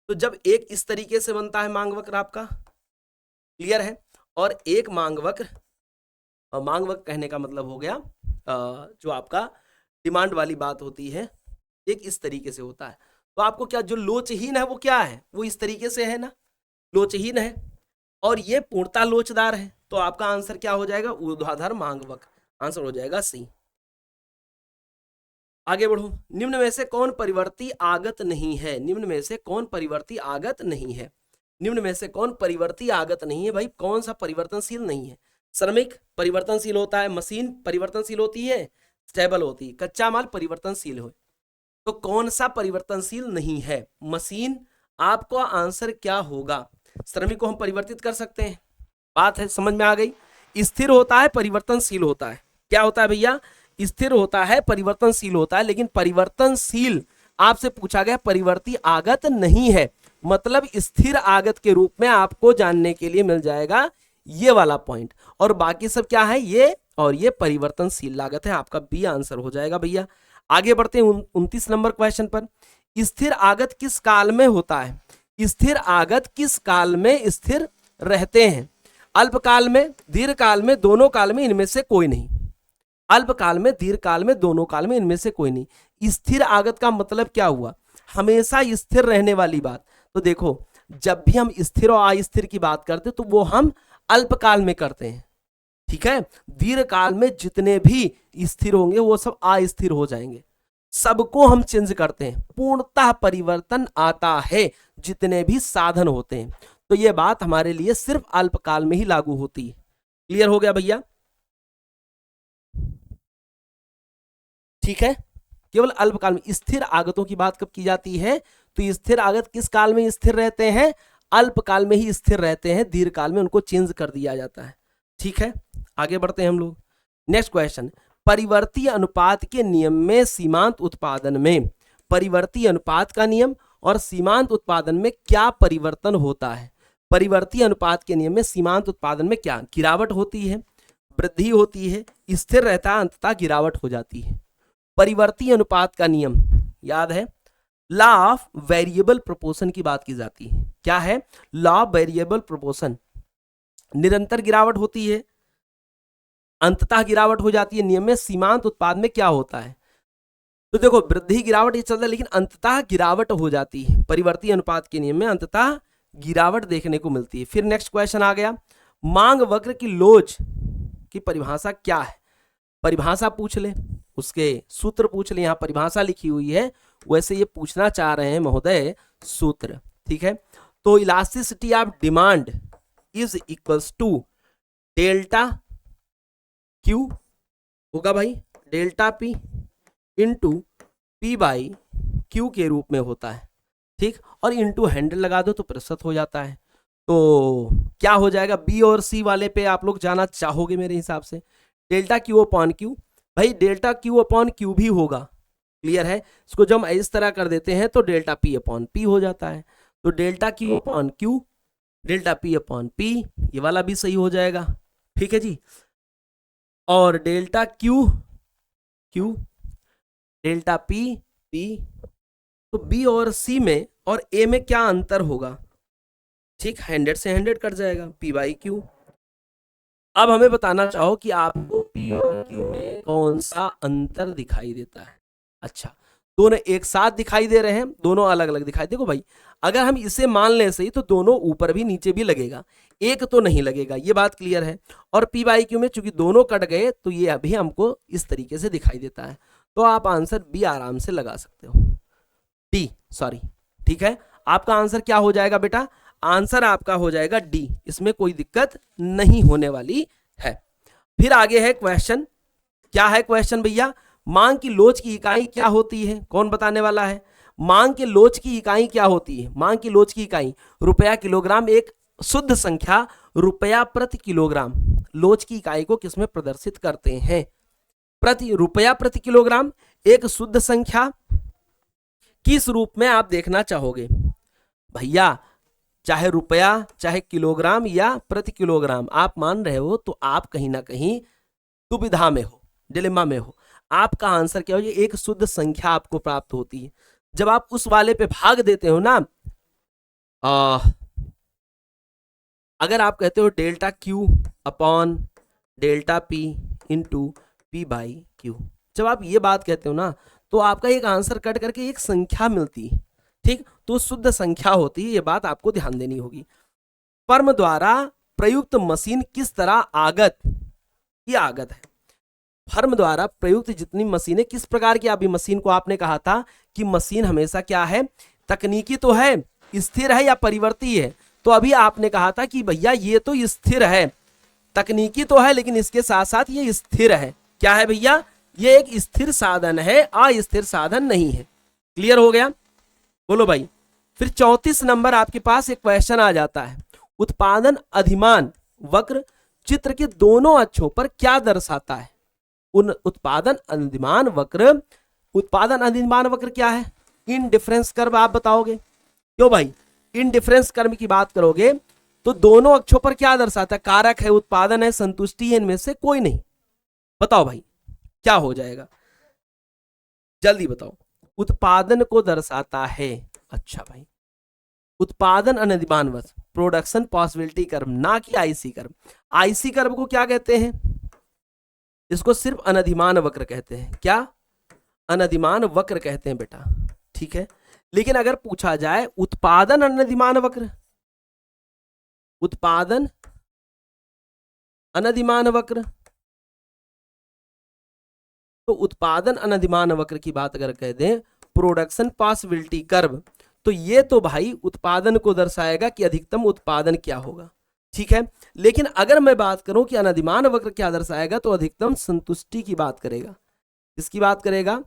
तो जब एक इस तरीके से बनता है मांग वक्र आपका, क्लियर है, और एक मांग वक्र, मांग वक्र कहने का मतलब हो गया जो आपका डिमांड वाली बात होती है, एक इस तरीके से होता है। तो आपको क्या, जो लोचहीन है वो क्या है? वो इस तरीके से है ना, लोचहीन है। और ये पूर्णता लोचदार है। तो आपका आंसर क्या हो जाएगा? ऊर्ध्वाधर मांग वक्र। आंसर हो जाएगा सी। आगे बढ़ो। निम्न में से कौन परिवर्ती आगत नहीं है? निम्न में से कौन परिवर्ती आगत नहीं है? निम्न में से कौन परिवर्ती आगत नहीं है? भाई कौन सा परिवर्तनशील नहीं है? श्रमिक परिवर्तनशील होता है, मशीन परिवर्तनशील होती है, स्टेबल होती है, कच्चा माल परिवर्तनशील हो। तो कौन सा परिवर्तनशील नहीं है? मशीन। आपका आंसर क्या होगा? श्रमिक को हम परिवर्तित कर सकते हैं, बात है समझ में आ गई। स्थिर होता है, परिवर्तनशील होता है। क्या होता है भैया, स्थिर होता है, परिवर्तनशील होता है, लेकिन परिवर्तनशील आपसे पूछा गया, परिवर्ती आगत नहीं है। मतलब स्थिर आगत के रूप में आपको जानने के लिए मिल जाएगा ये वाला पॉइंट, और बाकी सब क्या है, ये और ये परिवर्तनशील लागत है। आपका बी आंसर हो जाएगा भैया। आगे बढ़ते हैं 29 नंबर क्वेश्चन पर। स्थिर आगत किस काल में होता है? स्थिर आगत किस काल में स्थिर रहते हैं? अल्पकाल में, दीर्घकाल में, दोनों काल में, इनमें से कोई नहीं। अल्पकाल में, दीर्घकाल में, दोनों काल में, इनमें से कोई नहीं। स्थिर आगत का मतलब क्या हुआ? हमेशा स्थिर रहने वाली बात। तो देखो, जब भी हम स्थिर और अस्थिर की बात करते तो वो हम अल्पकाल में करते हैं, ठीक है। दीर्घकाल में जितने भी स्थिर होंगे वो सब अस्थिर हो जाएंगे, सबको हम चेंज करते हैं, पूर्णतः परिवर्तन आता है जितने भी साधन होते हैं। तो ये बात हमारे लिए सिर्फ अल्पकाल में ही लागू होती है। क्लियर हो गया भैया? ठीक है, केवल अल्पकाल में। स्थिर आगतों की बात कब की जाती है? तो स्थिर आगत किस काल में स्थिर रहते हैं? अल्पकाल में ही स्थिर रहते हैं, दीर्घकाल में उनको चेंज कर दिया जाता है। ठीक है, आगे बढ़ते हैं हम लोग। नेक्स्ट क्वेश्चन, परिवर्ती अनुपात के नियम में सीमांत उत्पादन में, परिवर्ती अनुपात का नियम और सीमांत उत्पादन में क्या परिवर्तन होता है? परिवर्ती अनुपात के नियम में सीमांत उत्पादन में क्या गिरावट होती है, वृद्धि होती है, स्थिर रहता है, अंततः गिरावट हो जाती है। परिवर्ती अनुपात का नियम याद है, लॉ ऑफ वेरिएबल प्रोपोर्शन की बात की जाती है। क्या है? Law of variable proportion. निरंतर गिरावट होती है, अंततः गिरावट हो जाती है। नियम में सीमांत उत्पाद में क्या होता है? तो देखो, वृद्धि गिरावट ये चलता है, लेकिन अंततः गिरावट हो जाती है। परिवर्ती अनुपात के नियम में अंततः गिरावट देखने को मिलती है। फिर नेक्स्ट क्वेश्चन आ गया, मांग वक्र की लोच की परिभाषा क्या है? परिभाषा पूछ ले, उसके सूत्र पूछ ले। यहां परिभाषा लिखी हुई है, वैसे ये पूछना चाह रहे हैं महोदय सूत्र। ठीक है, तो elasticity of demand is equals to delta Q होगा भाई, delta P into P by Q के रूप में होता है। ठीक, और इंटू हैंडल लगा दो तो प्रतिशत हो जाता है। तो क्या हो जाएगा? बी और सी वाले पे आप लोग जाना चाहोगे मेरे हिसाब से। डेल्टा क्यू अपॉन क्यू, भाई डेल्टा क्यू अपॉन क्यू भी होगा। क्लियर है? इसको जब हम इस तरह कर देते हैं तो डेल्टा पी अपॉन पी हो जाता है। तो delta Q upon Q, delta P upon P, ये वाला भी सही हो जाएगा। ठीक है जी, और delta Q Q, delta P P. तो बी और सी में और ए में क्या अंतर होगा? ठीक, 100 से 100 कट जाएगा, पी बाई क्यू। अब हमें बताना चाहो कि आपको पी और क्यू में कौन सा अंतर दिखाई देता है। अच्छा, दोनों एक साथ दिखाई दे रहे हैं, दोनों अलग अलग दिखाई। देखो भाई, अगर हम इसे मान लें सही तो दोनों ऊपर भी नीचे भी लगेगा, एक तो नहीं लगेगा, ये बात क्लियर है। और पी बाई क्यू में चूंकि दोनों कट गए तो ये अभी हमको इस तरीके से दिखाई देता है। तो आप आंसर बी आराम से लगा सकते हो, डी सॉरी। ठीक है, आपका आंसर क्या हो जाएगा बेटा? आंसर आपका हो जाएगा डी, इसमें कोई दिक्कत नहीं होने वाली है। फिर आगे है क्वेश्चन, क्या है क्वेश्चन भैया? मांग की लोच की इकाई क्या होती है? कौन बताने वाला है? मांग के लोच की इकाई क्या होती है? मांग की लोच की इकाई रुपया किलोग्राम, एक शुद्ध संख्या रुपया प्रति किलोग्राम। लोच की इकाई को किसमें प्रदर्शित करते हैं? रुपया प्रति किलोग्राम, एक शुद्ध संख्या। किस रूप में आप देखना चाहोगे भैया? चाहे रुपया, चाहे किलोग्राम या प्रति किलोग्राम आप मान रहे हो तो आप कहीं ना कहीं दुविधा में हो, डिलेमा में हो। आपका आंसर क्या हो? ये एक शुद्ध संख्या आपको प्राप्त होती है। जब आप उस वाले पे भाग देते हो ना, अगर आप कहते हो delta Q upon delta P into P by Q, जब आप ये बात कहते हो ना तो आपका एक आंसर कट करके एक संख्या मिलती है। ठीक, तो शुद्ध संख्या होती है, ये बात आपको ध्यान देनी होगी। फर्म द्वारा प्रयुक्त मशीन किस तरह आगत, ये आगत है। फर्म द्वारा प्रयुक्त जितनी मशीनें किस प्रकार की, अभी मशीन को आपने कहा था कि मशीन हमेशा क्या है? तकनीकी तो है, स्थिर है या परिवर्ती है? तो अभी आपने कहा था कि भैया ये तो स्थिर है, तकनीकी तो है लेकिन इसके साथ साथ ये स्थिर है। क्या है भैया? ये एक स्थिर साधन है, अस्थिर साधन नहीं है। क्लियर हो गया? बोलो भाई। फिर 34 नंबर आपके पास एक क्वेश्चन आ जाता है, उत्पादन अधिमान वक्र चित्र के दोनों अक्षों पर क्या दर्शाता है? उन उत्पादन अनुदिमान वक्र, उत्पादन अनुदिमान वक्र क्या है? इनडिफरेंस कर्व आप बताओगे। क्यों भाई? इनडिफरेंस कर्व की बात करोगे तो दोनों अक्षों पर क्या दर्शाता है? कारक है, उत्पादन है, संतुष्टि है, इनमें से कोई नहीं। बताओ भाई क्या हो जाएगा, जल्दी बताओ। उत्पादन को दर्शाता है। अच्छा भाई, उत्पादन अनुदिमान वक्र, प्रोडक्शन पॉसिबिलिटी कर्व, ना कि आईसी कर्व। आईसी कर्व को क्या कहते हैं? इसको सिर्फ अनधिमान वक्र कहते हैं। क्या? अनधिमान वक्र कहते हैं बेटा, ठीक है। लेकिन अगर पूछा जाए उत्पादन अनधिमान वक्र, उत्पादन अनधिमान वक्र, तो उत्पादन अनधिमान वक्र की बात अगर कह दें प्रोडक्शन पॉसिबिलिटी कर्व, तो ये तो भाई उत्पादन को दर्शाएगा कि अधिकतम उत्पादन क्या होगा, ठीक है। लेकिन अगर मैं बात करूं कि अनधिमान वक्र क्या दर्शाएगा, तो अधिकतम संतुष्टि की बात करेगा। किसकी बात करेगा?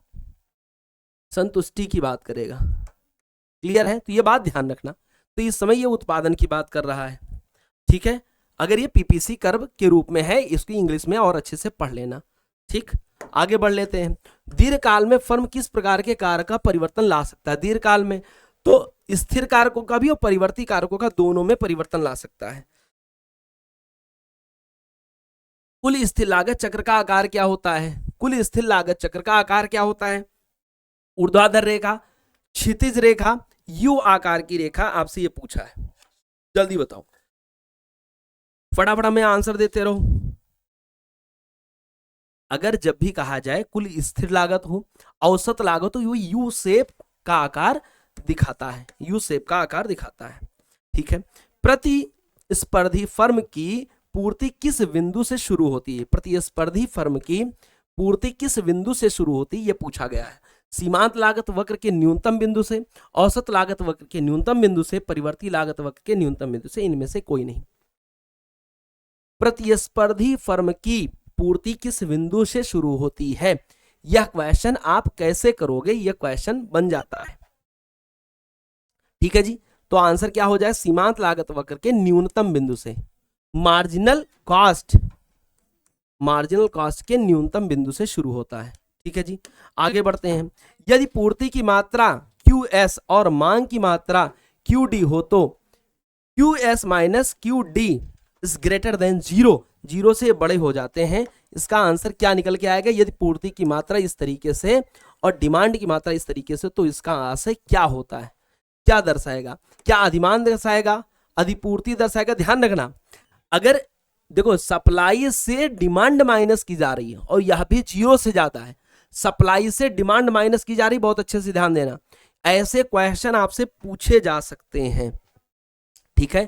संतुष्टि की बात करेगा। क्लियर है? तो ये बात ध्यान रखना। तो इस समय ये उत्पादन की बात कर रहा है, ठीक है। अगर ये पीपीसी कर्व के रूप में है, इसको इंग्लिश में और अच्छे से पढ़ लेना, ठीक। आगे बढ़ लेते हैं। दीर्घकाल में फर्म किस प्रकार के कारक का परिवर्तन ला सकता है? दीर्घकाल में तो स्थिर कारकों का भी और परिवर्ती कारकों का, दोनों में परिवर्तन ला सकता है। कुल स्थिर लागत चक्र का आकार क्या होता है? कुल स्थिर लागत चक्र का आकार क्या होता है? ऊर्ध्वाधर रेखा, क्षितिज रेखा, यू आकार की रेखा। आपसे ये पूछा है, जल्दी बताओ, फटाफट में आंसर देते रहो। अगर जब भी कहा जाए कुल स्थिर लागत हो, औसत लागत हो, वो यू शेप का आकार दिखाता है, यू शेप का आकार दिखाता है, ठीक है। प्रतिस्पर्धी फर्म की पूर्ति किस बिंदु से शुरू होती है? प्रतिस्पर्धी फर्म की पूर्ति किस बिंदु से शुरू होती है, ये पूछा गया है। सीमांत लागत वक्र के न्यूनतम बिंदु से, औसत लागत वक्र के न्यूनतम बिंदु से, परिवर्ती लागत वक्र के न्यूनतम बिंदु से, इनमें से कोई नहीं। प्रतिस्पर्धी फर्म की पूर्ति किस बिंदु से शुरू होती है, यह क्वेश्चन आप कैसे करोगे, यह क्वेश्चन बन जाता है, ठीक है जी। तो आंसर क्या हो जाए? सीमांत लागत वक्र के न्यूनतम बिंदु से, मार्जिनल कॉस्ट, मार्जिनल कॉस्ट के न्यूनतम बिंदु से शुरू होता है, ठीक है जी। आगे बढ़ते हैं। यदि पूर्ति की मात्रा QS और मांग की मात्रा QD हो तो QS minus QD is greater than 0, 0 से बड़े हो जाते हैं। इसका आंसर क्या निकल के आएगा? यदि पूर्ति की मात्रा इस तरीके से और डिमांड की मात्रा इस तरीके से, तो इसका आंसर क्या होता है? क्या दर्शाएगा? क्या अधिमान दर्शाएगा, अधिपूर्ति दर्शाएगा? ध्यान रखना, अगर देखो सप्लाई से डिमांड माइनस की जा रही है और यह भी 0 से ज्यादा है, सप्लाई से डिमांड माइनस की जा रही, बहुत अच्छे से ध्यान देना, ऐसे क्वेश्चन आपसे पूछे जा सकते हैं, ठीक है।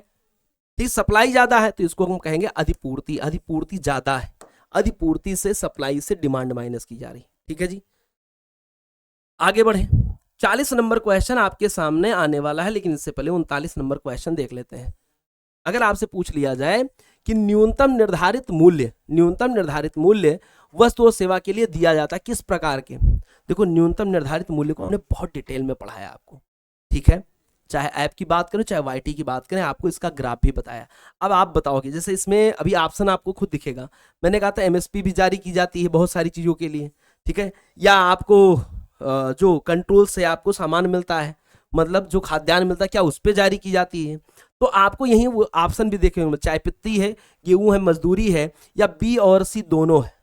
ठीक, सप्लाई ज्यादा है तो इसको हम कहेंगे अधिपूर्ति, अधिपूर्ति ज्यादा है, अधिपूर्ति से सप्लाई से डिमांड माइनस की जा रही, ठीक है जी। आगे बढ़े। 40 नंबर क्वेश्चन आपके सामने आने वाला है, लेकिन इससे पहले 39 नंबर क्वेश्चन देख लेते हैं। अगर आपसे पूछ लिया जाए कि न्यूनतम निर्धारित मूल्य, न्यूनतम निर्धारित मूल्य वस्तु और सेवा के लिए दिया जाता है किस प्रकार के? देखो न्यूनतम निर्धारित मूल्य को हमने बहुत डिटेल में पढ़ाया आपको, ठीक है। चाहे ऐप की बात करें चाहे वाईटी की बात करें, आपको इसका ग्राफ भी बताया। अब आप बताओगे, जैसे इसमें अभी ऑप्शन आपको खुद दिखेगा, मैंने कहा था एमएसपी भी जारी की जाती है बहुत सारी चीज़ों के लिए, ठीक है, या आपको जो कंट्रोल से आपको सामान मिलता है, मतलब जो खाद्यान्न मिलता है, क्या उस पर जारी की जाती है? तो आपको यही वो ऑप्शन भी देखे होंगे, चाय पत्ती है, गेहूं है, मजदूरी है, या बी और सी दोनों है।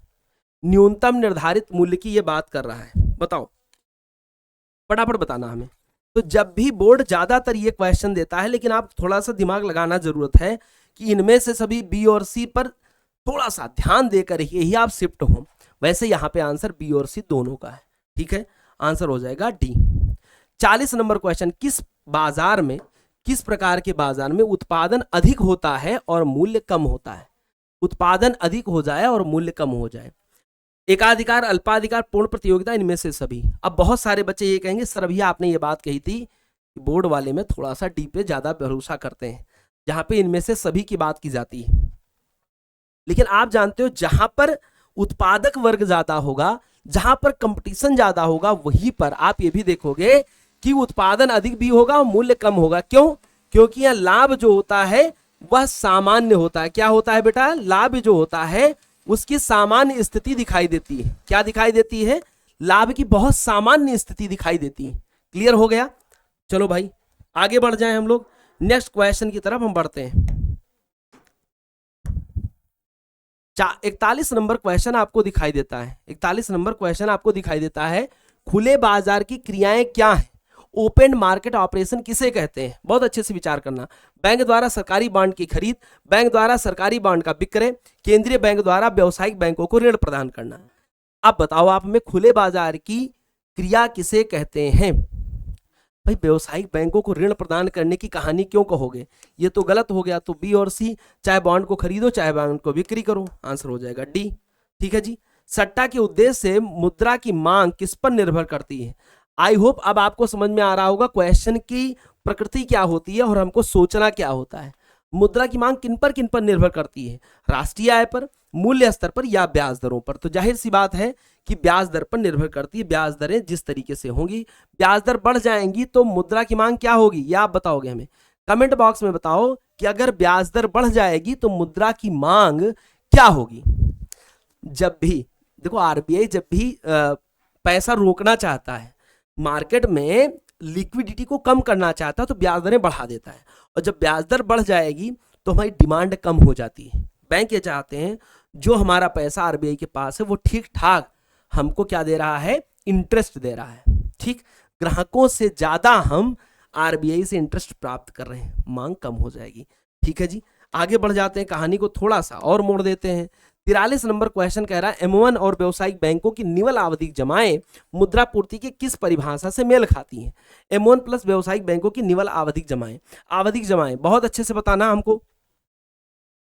न्यूनतम निर्धारित मूल्य की ये बात कर रहा है, बताओ फटाफट बताना हमें। तो जब भी बोर्ड ज्यादातर ये क्वेश्चन देता है, लेकिन आप थोड़ा सा दिमाग लगाना जरूरत है कि इनमें से सभी बी और सी पर थोड़ा सा ध्यान देकर ही आप शिफ्ट हो। वैसे यहाँ पे आंसर बी और सी दोनों का है, ठीक है, आंसर हो जाएगा डी। 40 नंबर क्वेश्चन, किस बाजार में, किस प्रकार के बाजार में उत्पादन अधिक होता है और मूल्य कम होता है? उत्पादन अधिक हो जाए और मूल्य कम हो जाए। एकाधिकार, अल्पाधिकार, पूर्ण प्रतियोगिता, इनमें से सभी। अब बहुत सारे बच्चे ये कहेंगे सर अभी आपने ये बात कही थी, बोर्ड वाले में थोड़ा सा डी पे ज्यादा भरोसा करते हैं, जहां पे इनमें से सभी की बात की जाती है। लेकिन आप जानते हो जहां पर उत्पादक वर्ग ज्यादा होगा, जहां पर कंपटीशन ज्यादा होगा, वहीं पर आप ये भी देखोगे कि उत्पादन अधिक भी होगा और मूल्य कम होगा। क्यों? क्योंकि यह लाभ जो होता है वह सामान्य होता है। क्या होता है बेटा? लाभ जो होता है उसकी सामान्य स्थिति दिखाई देती है। क्या दिखाई देती है? लाभ की बहुत सामान्य स्थिति दिखाई देती है। क्लियर हो गया? चलो भाई आगे बढ़ जाएं हम लोग, नेक्स्ट क्वेश्चन की तरफ हम बढ़ते हैं। 41 नंबर क्वेश्चन आपको दिखाई देता है। 41 नंबर क्वेश्चन आपको दिखाई देता है, खुले बाजार की क्रियाएं क्या हैं? ओपन मार्केट ऑपरेशन किसे कहते हैं? बहुत अच्छे से विचार करना। बैंक द्वारा सरकारी बॉन्ड की खरीद, बैंक द्वारा सरकारी बॉन्ड का विक्रय, केंद्रीय बैंक द्वारा व्यावसायिक बैंकों को ऋण प्रदान करना। अब बताओ आप में खुले बाजार की क्रिया किसे कहते हैं? भाई व्यावसायिक बैंकों को ऋण प्रदान करने की कहानी क्यों कहोगे? ये तो गलत हो गया। तो बी और सी, चाहे बॉन्ड को खरीदो चाहे बॉन्ड को बिक्री करो, आंसर हो जाएगा डी। ठीक है जी। सट्टा के उद्देश्य से मुद्रा की मांग किस पर निर्भर करती है? आई होप अब आपको समझ में आ रहा होगा क्वेश्चन की प्रकृति क्या होती है और हमको सोचना क्या होता है। मुद्रा की मांग किन पर निर्भर करती है? राष्ट्रीय आय पर, मूल्य स्तर पर, या ब्याज दरों पर? तो जाहिर सी बात है कि ब्याज दर पर निर्भर करती है। ब्याज दरें जिस तरीके से होंगी, ब्याज दर बढ़ जाएंगी तो मुद्रा की मांग क्या होगी, या आप बताओगे हमें? कमेंट बॉक्स में बताओ कि अगर ब्याज दर बढ़ जाएगी तो मुद्रा की मांग क्या होगी। जब भी देखो आरबीआई जब भी पैसा रोकना चाहता है, मार्केट में लिक्विडिटी को कम करना चाहता है, तो ब्याज दरें बढ़ा देता है। और जब ब्याज दर बढ़ जाएगी तो हमारी डिमांड कम हो जाती है। बैंक ये चाहते हैं जो हमारा पैसा आरबीआई के पास है वो ठीक ठाक हमको क्या दे रहा है? इंटरेस्ट दे रहा है। ठीक, ग्राहकों से ज्यादा हम आरबीआई से इंटरेस्ट प्राप्त कर रहे हैं, मांग कम हो जाएगी। ठीक है जी, आगे बढ़ जाते हैं, कहानी को थोड़ा सा और मोड़ देते हैं। 43 नंबर क्वेश्चन कह रहा है M1 और व्यावसायिक बैंकों की निवल आवधिक जमाएं मुद्रा पूर्ति की किस परिभाषा से मेल खाती हैं? M1 प्लस व्यावसायिक बैंकों की निवल आवधिक जमाएं। आवधिक जमाएं बहुत अच्छे से बताना हमको।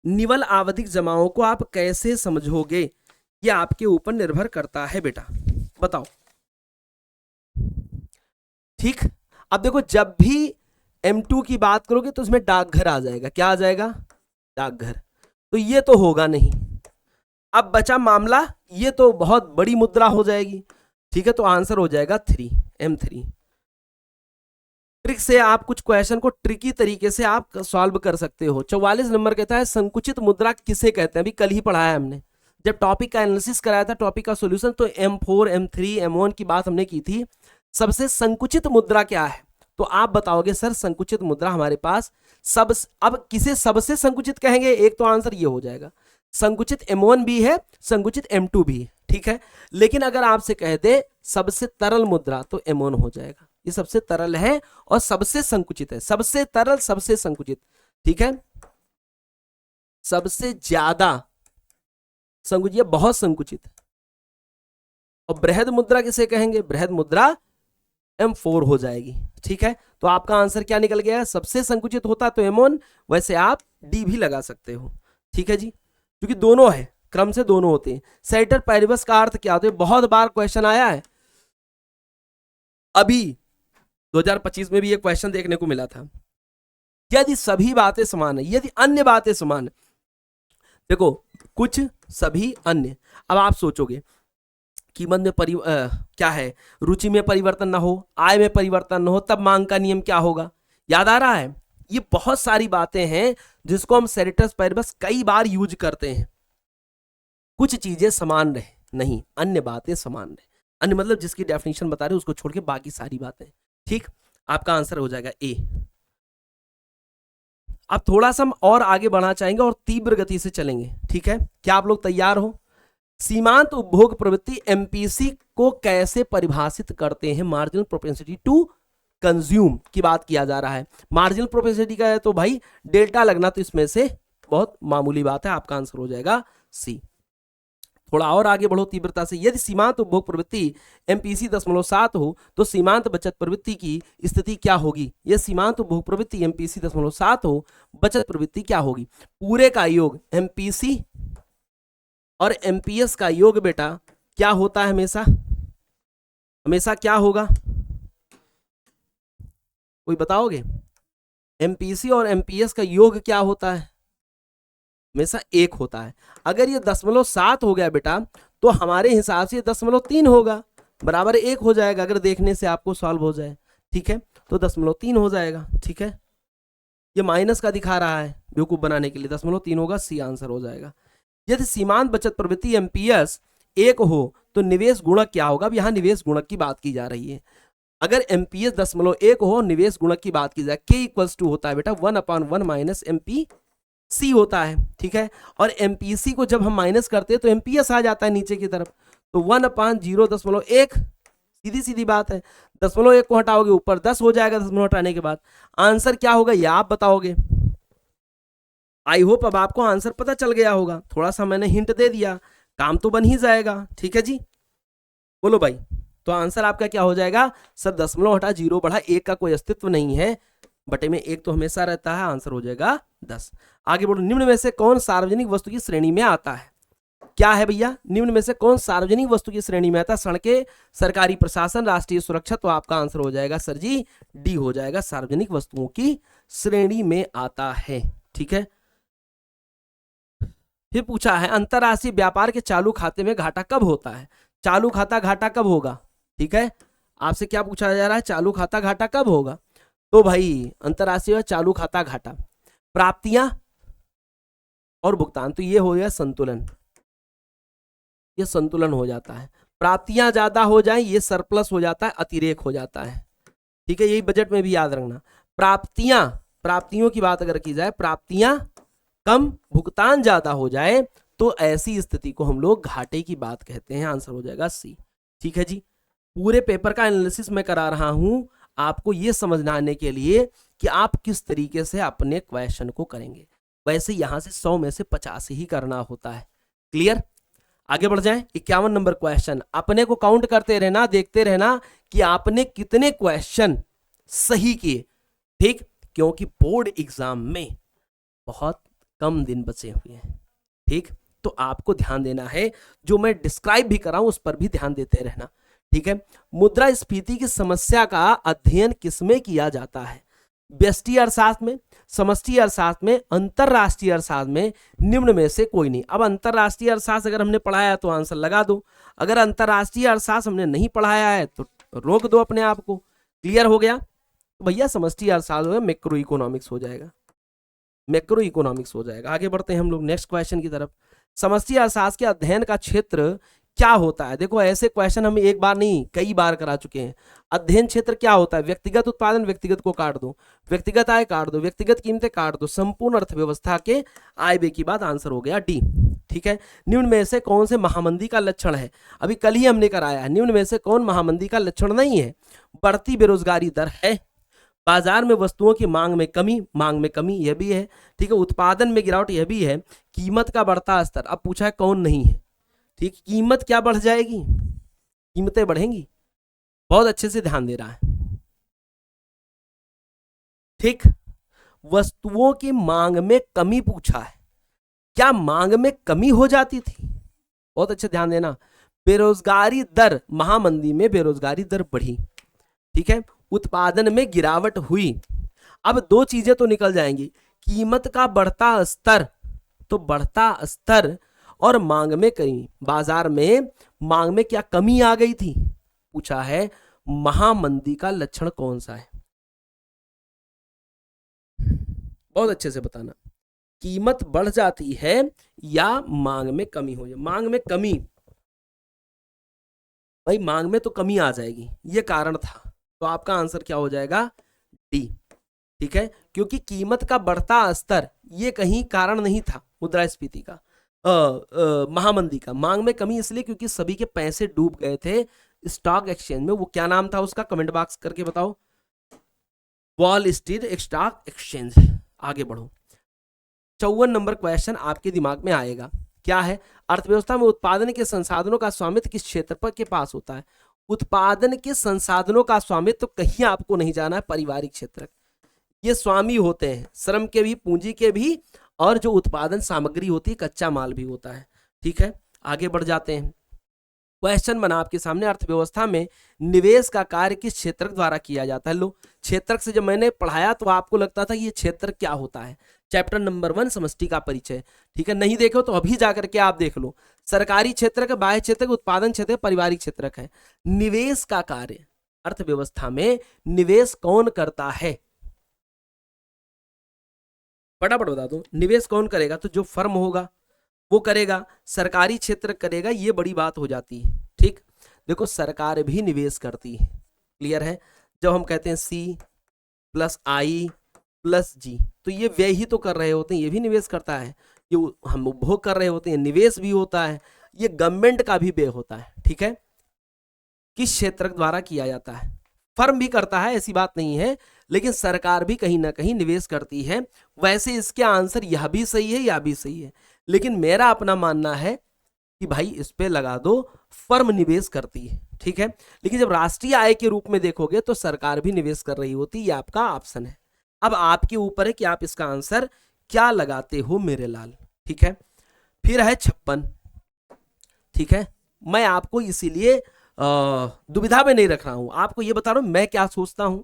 निवल आवधिक जमाओं को आप कैसे समझोगे ये आपके ऊपर निर्भर करता है बेटा, बताओ। ठीक, अब देखो जब भी M2 की बात करोगे तो उसमें डाकघर आ जाएगा। क्या आ जाएगा? डाकघर। तो ये तो होगा नहीं। अब बचा मामला, ये तो बहुत बड़ी मुद्रा हो जाएगी। ठीक है, तो आंसर हो जाएगा 3, M3। ट्रिक से आप कुछ क्वेश्चन को ट्रिकी तरीके से आप सॉल्व कर सकते हो। 44 नंबर कहता है संकुचित मुद्रा किसे कहते हैं? अभी कल ही पढ़ाया हमने, जब टॉपिक का एनालिसिस कराया था, टॉपिक का सॉल्यूशन, तो M4, M3, M1 की बात हमने की थी। सबसे संकुचित मुद्रा क्या है? तो आप बताओगे सर संकुचित मुद्रा हमारे पास अब किसे सबसे संकुचित कहेंगे? एक तो आंसर ये हो जाएगा, संकुचित M1 भी है, संकुचित M2 भी है। ठीक है, लेकिन अगर आपसे कह दे सबसे तरल मुद्रा तो M1 हो जाएगा। ये सबसे तरल है और सबसे संकुचित है। सबसे तरल, सबसे संकुचित। ठीक है, सबसे ज्यादा संकुचित, बहुत संकुचित। और बृहद मुद्रा किसे कहेंगे? बृहद मुद्रा M4 हो जाएगी। ठीक है, तो आपका आंसर क्या निकल गया? सबसे संकुचित होता तो M1, वैसे आप डी भी लगा सकते हो। ठीक है जी, क्योंकि दोनों है, क्रम से दोनों होते हैं। सेटर पैरिबस का अर्थ क्या होता है? बहुत बार क्वेश्चन आया है, अभी 2025 में भी ये क्वेश्चन देखने को मिला था। यदि सभी बातें समान है, यदि अन्य बातें समान है, देखो कुछ, सभी, अन्य। अब आप सोचोगे कीमत में क्या है, रुचि में परिवर्तन ना हो, आय में परिवर्तन ना हो, तब मांग का नियम क्या होगा? याद आ रहा है? ये बहुत सारी बातें हैं जिसको हम सेरिटस पैरिबस कई बार यूज करते हैं। कुछ चीजें समान रहे, नहीं, अन्य बातें समान रहे। अन्य मतलब जिसकी डेफिनेशन बता रहे उसको छोड़ के बाकी सारी बातें। ठीक, आपका आंसर हो जाएगा ए। अब थोड़ा सा हम और आगे बढ़ना चाहेंगे और तीव्र गति से चलेंगे। ठीक है, क्या आप लोग तैयार हो? सीमांत उपभोग प्रवृत्ति एमपीसी को कैसे परिभाषित करते हैं? मार्जिनल प्रोपेंसिटी टू कंज्यूम की बात किया जा रहा है। मार्जिनल प्रोपेंसिटी का है तो भाई डेल्टा लगना तो इसमें से बहुत मामूली बात है। आपका आंसर हो जाएगा सी। थोड़ा और आगे बढ़ो तीव्रता से। यदि सीमांत उपभोग प्रवृत्ति एमपीसी 0.7 हो तो सीमांत बचत प्रवृत्ति की स्थिति क्या होगी? यह सीमांत उपभोग प्रवृत्ति एमपीसी 0.7 हो, बचत प्रवृत्ति क्या होगी? पूरे का योग एमपीसी और एमपीएस का योग बेटा क्या होता है? हमेशा हमेशा क्या होगा? कोई बताओगे? एमपीसी और एमपीएस का योग क्या होता है? हमेशा 1 होता है। अगर ये 0.7 हो गया बेटा तो हमारे हिसाब से 0.3 होगा, बराबर 1 हो जाएगा। अगर देखने से आपको सॉल्व हो जाए, ठीक है, तो 0.3 हो जाएगा। ठीक है, ये माइनस का दिखा रहा है बेवकूफ बनाने के लिए, 0.3 होगा, सी आंसर हो जाएगा। यदि सीमांत बचत प्रवृत्ति एमपीएस 1 हो तो निवेश गुणक क्या होगा? अब यहाँ निवेश गुणक की बात की जा रही है। अगर एमपीएस 0.1 हो, निवेश गुणक की बात की जाए, के इक्वल्स टू होता है बेटा 1/1 माइनस एमपीसी होता है, ठीक है। और एमपीसी को जब हम माइनस करते हैं तो एमपीएस आ जाता है नीचे की तरफ, तो 1/0.1, सीधी सीधी बात है। 0.1 को हटाओगे ऊपर 10 हो जाएगा, 0 हटाने के बाद आंसर क्या होगा ये आप बताओगे। आई होप अब आपको आंसर पता चल गया होगा, थोड़ा सा मैंने हिंट दे दिया, काम तो बन ही जाएगा, ठीक है जी। बोलो भाई, तो आंसर आपका क्या हो जाएगा? सर 0 हटा 0 बढ़ा 1 का कोई अस्तित्व नहीं है, बटे में 1 तो हमेशा रहता है, आंसर हो जाएगा 10। आगे बढ़ो, निम्न में से कौन सार्वजनिक वस्तु की श्रेणी में आता है? क्या है भैया? निम्न में से कौन सार्वजनिक वस्तु की श्रेणी में आता है? सड़कें, सरकारी प्रशासन, राष्ट्रीय सुरक्षा, तो आपका आंसर हो जाएगा सर जी डी हो जाएगा, सार्वजनिक वस्तुओं की श्रेणी में आता है, ठीक है। फिर पूछा है अंतरराष्ट्रीय व्यापार के चालू खाते में घाटा कब होता है? चालू खाता घाटा कब होगा? ठीक है, आपसे क्या पूछा जा रहा है, चालू खाता घाटा कब होगा? तो भाई अंतरराष्ट्रीय चालू खाता घाटा, प्राप्तियां और भुगतान, तो ये हो गया संतुलन, ये संतुलन हो जाता है। प्राप्तियां ज्यादा हो जाए ये सरप्लस हो जाता है, अतिरेक हो जाता है, ठीक है। यही बजट में भी याद रखना, प्राप्तियों की बात अगर की जाए, प्राप्तियां कम भुगतान ज्यादा हो जाए तो ऐसी स्थिति को हम लोग घाटे की बात कहते हैं, आंसर हो जाएगा सी, ठीक है जी। पूरे पेपर का एनालिसिस मैं करा रहा हूं आपको ये समझाने के लिए कि आप किस तरीके से अपने क्वेश्चन को करेंगे। वैसे यहां से 100 में से 50 ही करना होता है, क्लियर। आगे बढ़ जाएं, 51 नंबर क्वेश्चन, अपने को काउंट करते रहना, देखते रहना कि आपने कितने क्वेश्चन सही किए, ठीक, क्योंकि बोर्ड एग्जाम में बहुत कम दिन बचे हुए हैं, ठीक। तो आपको ध्यान देना है, जो मैं डिस्क्राइब भी कर रहा हूं उस पर भी ध्यान देते रहना, ठीक है। मुद्रास्फीति की समस्या का अध्ययन किसमें किया जाता है? व्यष्टि अर्थशास्त्र में, समष्टि अर्थशास्त्र में, अंतरराष्ट्रीय अर्थशास्त्र में, निम्न में से कोई नहीं। अब अंतरराष्ट्रीय अर्थशास्त्र अगर हमने पढ़ाया है तो आंसर लगा दो, अगर अंतरराष्ट्रीय अर्थशास्त्र हमने नहीं पढ़ाया है तो रोक दो अपने आप को, क्लियर हो गया। तो भैया समष्टि अर्थशास्त्र में मैक्रो इकोनॉमिक्स हो जाएगा, मैक्रो इकोनॉमिक्स हो जाएगा। आगे बढ़ते हैं हम लोग नेक्स्ट क्वेश्चन की तरफ। समष्टि अर्थशास्त्र के अध्ययन का क्षेत्र क्या होता है? देखो ऐसे क्वेश्चन हम एक बार नहीं कई बार करा चुके हैं। अध्ययन क्षेत्र क्या होता है? व्यक्तिगत उत्पादन, व्यक्तिगत को काट दो, व्यक्तिगत आय काट दो, व्यक्तिगत कीमतें काट दो, संपूर्ण अर्थव्यवस्था के आय व्यय की बात, आंसर हो गया डी, ठीक है। निम्न में से कौन से महामंदी का लक्षण है? अभी कल ही हमने कराया है, निम्न में से कौन महामंदी का लक्षण नहीं है? बढ़ती बेरोजगारी दर है, बाजार में वस्तुओं की मांग में कमी यह भी है, ठीक है। उत्पादन में गिरावट यह भी है, कीमत का बढ़ता स्तर, अब पूछा है कौन नहीं है, ठीक। कीमत क्या बढ़ जाएगी? कीमतें बढ़ेंगी, बहुत अच्छे से ध्यान दे रहा है, ठीक। वस्तुओं की मांग में कमी पूछा है, क्या मांग में कमी हो जाती थी? बहुत अच्छे ध्यान देना। बेरोजगारी दर, महामंदी में बेरोजगारी दर बढ़ी, ठीक है। उत्पादन में गिरावट हुई। अब दो चीजें तो निकल जाएंगी, कीमत का बढ़ता स्तर, तो बढ़ता स्तर और मांग में कमी, बाजार में मांग में क्या कमी आ गई थी? पूछा है महामंदी का लक्षण कौन सा है? बहुत अच्छे से बताना, कीमत बढ़ जाती है या मांग में कमी हो जाए? मांग में कमी, भाई मांग में तो कमी आ जाएगी, ये कारण था, तो आपका आंसर क्या हो जाएगा? डी, ठीक है। क्योंकि कीमत का बढ़ता स्तर ये कहीं कारण नहीं था मुद्रास्फीति का, महामंदी का। मांग में कमी इसलिए क्योंकि सभी के पैसे डूब गए थे स्टॉक एक्सचेंज में, वो क्या नाम था उसका, कमेंट बॉक्स करके बताओ, वॉल स्ट्रीट स्टॉक एक्सचेंज। आगे बढ़ो, 54 नंबर क्वेश्चन आपके दिमाग में आएगा, क्या है? अर्थव्यवस्था में उत्पादन के संसाधनों का स्वामित्व किस क्षेत्र पर के पास होता है? उत्पादन के संसाधनों का स्वामित्व तो कहीं आपको नहीं जाना है, पारिवारिक क्षेत्र, ये स्वामी होते हैं, श्रम के भी, पूंजी के भी, और जो उत्पादन सामग्री होती है, कच्चा माल भी होता है, ठीक है। आगे बढ़ जाते हैं, क्वेश्चन बना आपके सामने, अर्थव्यवस्था में निवेश का कार्य किस क्षेत्र द्वारा किया जाता है? लो, क्षेत्र से जब मैंने पढ़ाया तो आपको लगता था ये क्षेत्र क्या होता है, चैप्टर नंबर 1 समष्टि का परिचय, ठीक है। नहीं देखो तो अभी जाकर के आप देख लो, सरकारी क्षेत्र का, बाह्य क्षेत्र, उत्पादन क्षेत्र, पारिवारिक क्षेत्र है। निवेश का कार्य, अर्थव्यवस्था में निवेश कौन करता है? फटाफट बता दो, निवेश कौन करेगा? तो जो फर्म होगा, वो करेगा, सरकारी क्षेत्र करेगा, ये बड़ी बात हो जाती है। ठीक, देखो सरकार भी निवेश करती है, क्लियर है। जब हम कहते हैं C plus I plus G, तो ये व्यय ही तो कर रहे होते हैं, ये भी निवेश करता है। ये हम उपभोग कर रहे होते हैं, निवेश भी होता है। ये गवर्नमेंट का भी व्यय होता है, ठीक है, किस क्षेत्र द्वारा किया जाता है। फर्म भी करता है, ऐसी बात नहीं है, लेकिन सरकार भी कहीं ना कहीं निवेश करती है। वैसे इसके आंसर यह भी सही है, यह भी सही है, लेकिन मेरा अपना मानना है कि भाई इस पे लगा दो, फर्म निवेश करती है, ठीक है। लेकिन जब राष्ट्रीय आय के रूप में देखोगे तो सरकार भी निवेश कर रही होती, ये आपका ऑप्शन है। अब आपके ऊपर है कि आप इसका आंसर क्या लगाते हो मेरे लाल, ठीक है। फिर है 56, ठीक है। मैं आपको इसीलिए दुविधा में नहीं रख रहा हूं, आपको ये बता रहा हूं मैं क्या सोचता हूं,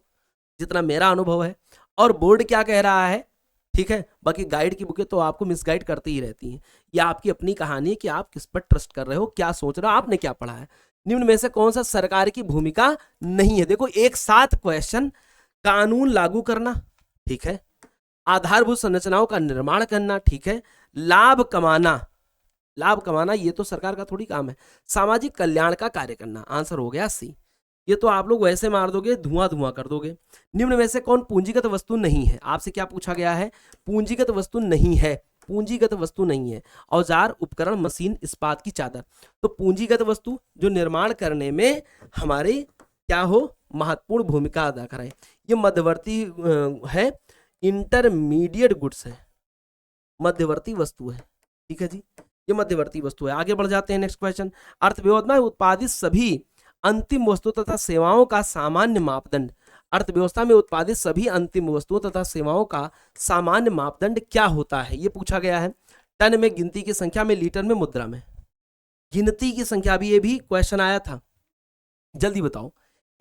जितना मेरा अनुभव है और बोर्ड क्या कह रहा है, ठीक है। बाकी गाइड की बुकें तो आपको मिसगाइड करती ही रहती हैं। यह आपकी अपनी कहानी है कि आप किस पर ट्रस्ट कर रहे हो, क्या सोच रहे हो, आपने क्या पढ़ा है। निम्न में से कौन सा सरकार की भूमिका नहीं है। देखो एक साथ क्वेश्चन, कानून लागू करना, ठीक है, आधारभूत संरचनाओं का निर्माण करना, ठीक है, लाभ कमाना, लाभ कमाना ये तो सरकार का थोड़ी काम है, सामाजिक कल्याण का कार्य करना, आंसर हो गया C। ये तो आप लोग वैसे मार दोगे, धुआं धुआं कर दोगे। निम्न में से कौन पूंजीगत वस्तु नहीं है, आपसे क्या पूछा गया है, पूंजीगत वस्तु नहीं है, पूंजीगत वस्तु नहीं है। औजार, उपकरण, मशीन, इस्पात की चादर। तो पूंजीगत वस्तु जो निर्माण करने में हमारे क्या हो, महत्वपूर्ण भूमिका अदा करे, ये मध्यवर्ती है, इंटरमीडिएट गुड्स है, मध्यवर्ती वस्तु है, ठीक है जी, ये मध्यवर्ती वस्तु है। आगे बढ़ जाते हैं, नेक्स्ट क्वेश्चन। अर्थव्यवस्था में उत्पादित सभी अंतिम वस्तु तथा सेवाओं का सामान्य मापदंड, अर्थव्यवस्था में उत्पादित सभी अंतिम वस्तुओं तथा सेवाओं का सामान्य मापदंड क्या होता है, ये पूछा गया है। टन में, गिनती की संख्या में, लीटर में, मुद्रा में। गिनती की संख्या भी, ये भी क्वेश्चन आया था, जल्दी बताओ।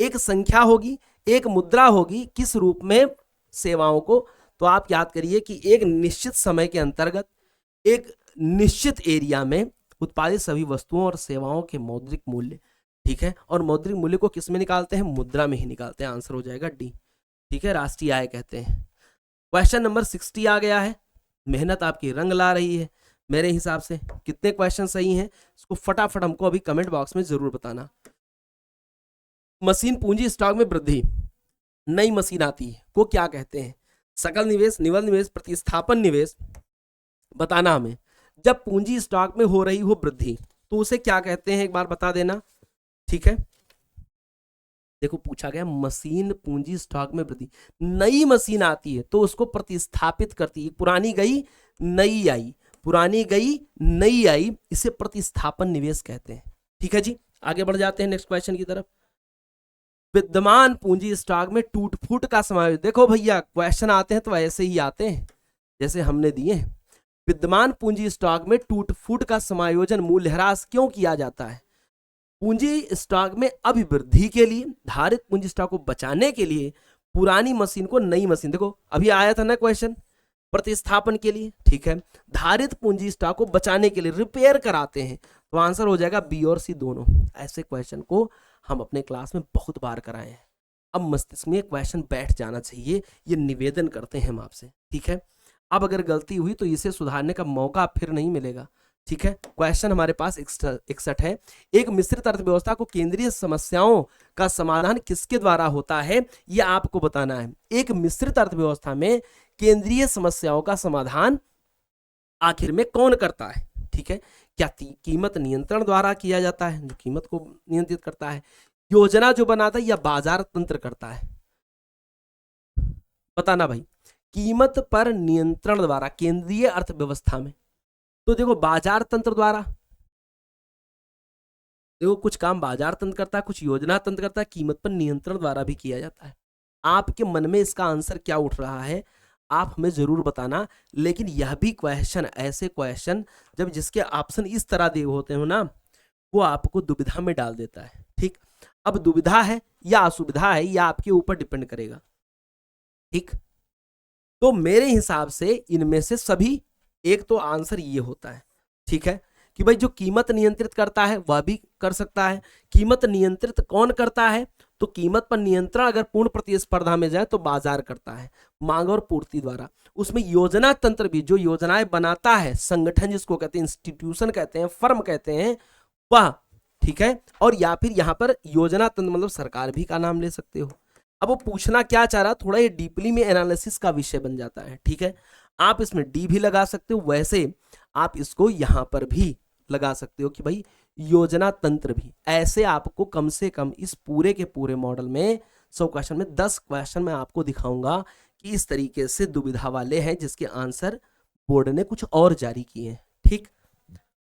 एक संख्या होगी, एक मुद्रा होगी, किस रूप में, सेवाओं को। तो आप याद करिए कि एक निश्चित समय के अंतर्गत एक निश्चित एरिया में उत्पादित सभी वस्तुओं और सेवाओं के मौद्रिक मूल्य, ठीक है, और मौद्रिक मूल्य को किस में निकालते हैं, मुद्रा में ही निकालते हैं, आंसर हो जाएगा D, ठीक है, राष्ट्रीय आय कहते हैं। क्वेश्चन नंबर 60 आ गया है, मेहनत आपकी रंग ला रही है मेरे हिसाब से। कितने क्वेश्चन सही हैं इसको फटाफट हमको अभी कमेंट बॉक्स में जरूर बताना। मशीन पूंजी स्टॉक में वृद्धि, नई मशीन आती है को क्या कहते हैं, सकल निवेश, निवल निवेश, प्रतिस्थापन निवेश, बताना हमें। जब पूंजी स्टॉक में हो रही हो वृद्धि तो उसे क्या कहते हैं, एक बार बता देना, ठीक है। देखो पूछा गया मशीन पूंजी स्टॉक में वृद्धि, नई मशीन आती है तो उसको प्रतिस्थापित करती है, पुरानी गई नई आई, पुरानी गई नई आई, इसे प्रतिस्थापन निवेश कहते हैं, ठीक है जी। आगे बढ़ जाते हैं नेक्स्ट क्वेश्चन की तरफ। विद्यमान पूंजी स्टॉक में टूट फूट का समावेश, देखो भैया क्वेश्चन आते हैं तो ऐसे ही आते हैं जैसे हमने दिए हैं। विद्यमान पूंजी स्टॉक में टूट फूट का समायोजन मूल्यह्रास क्यों किया जाता है, पूंजी स्टॉक में अभिवृद्धि के लिए, धारित पूंजी स्टॉक को बचाने के लिए, पुरानी मशीन को नई मशीन, देखो अभी आया था ना क्वेश्चन, प्रतिस्थापन के लिए, ठीक है, धारित पूंजी स्टॉक को बचाने के लिए, रिपेयर कराते हैं, तो आंसर हो जाएगा B और C दोनों। ऐसे क्वेश्चन को हम अपने क्लास में बहुत बार कराए हैं, अब मस्तिष्क में क्वेश्चन बैठ जाना चाहिए, ये निवेदन करते हैं हम आपसे, ठीक है। अब अगर गलती हुई तो इसे सुधारने का मौका फिर नहीं मिलेगा, ठीक है। क्वेश्चन हमारे पास 61 है। एक मिश्रित अर्थव्यवस्था को केंद्रीय समस्याओं का समाधान किसके द्वारा होता है, यह आपको बताना है। एक मिश्रित अर्थव्यवस्था में केंद्रीय समस्याओं का समाधान आखिर में कौन करता है, ठीक है। क्या कीमत नियंत्रण द्वारा किया जाता है, जो कीमत को नियंत्रित करता है, योजना जो बनाता है, या बाजार तंत्र करता है, बताना भाई। कीमत पर नियंत्रण द्वारा केंद्रीय अर्थव्यवस्था में, तो देखो बाजार तंत्र द्वारा, देखो कुछ काम बाजार तंत्र करता है, कुछ योजना तंत्र करता है, कीमत पर नियंत्रण द्वारा भी किया जाता है। आपके मन में इसका आंसर क्या उठ रहा है आप हमें जरूर बताना। लेकिन यह भी क्वेश्चन, ऐसे क्वेश्चन जब जिसके ऑप्शन इस तरह दिए होते हो ना, वो आपको दुविधा में डाल देता है, ठीक। अब दुविधा है या असुविधा है, यह आपके ऊपर डिपेंड करेगा, ठीक। तो मेरे हिसाब से इनमें से सभी, एक तो आंसर ये होता है, ठीक है, कि भाई जो कीमत नियंत्रित करता है वह भी कर सकता है। कीमत नियंत्रित कौन करता है, तो कीमत पर नियंत्रण अगर पूर्ण प्रतिस्पर्धा में जाए तो बाजार करता है मांग और पूर्ति द्वारा। उसमें योजना तंत्र भी, जो योजनाएं बनाता है संगठन, जिसको कहते हैं इंस्टीट्यूशन कहते हैं, फर्म कहते हैं, वह, ठीक है। और या फिर यहां पर योजना तंत्र मतलब सरकार भी का नाम ले सकते हो। अब वो पूछना क्या चाह रहा, थोड़ा ये डीपली में एनालिसिस का विषय बन जाता है, ठीक है। आप इसमें डी भी लगा सकते हो, वैसे आप इसको यहां पर भी लगा सकते हो कि भाई योजना तंत्र भी। ऐसे आपको कम से कम इस पूरे के पूरे मॉडल में 100 क्वेश्चन में 10 क्वेश्चन मैं आपको दिखाऊंगा कि इस तरीके से दुविधा वाले हैं जिसके आंसर बोर्ड ने कुछ और जारी किए हैं, ठीक।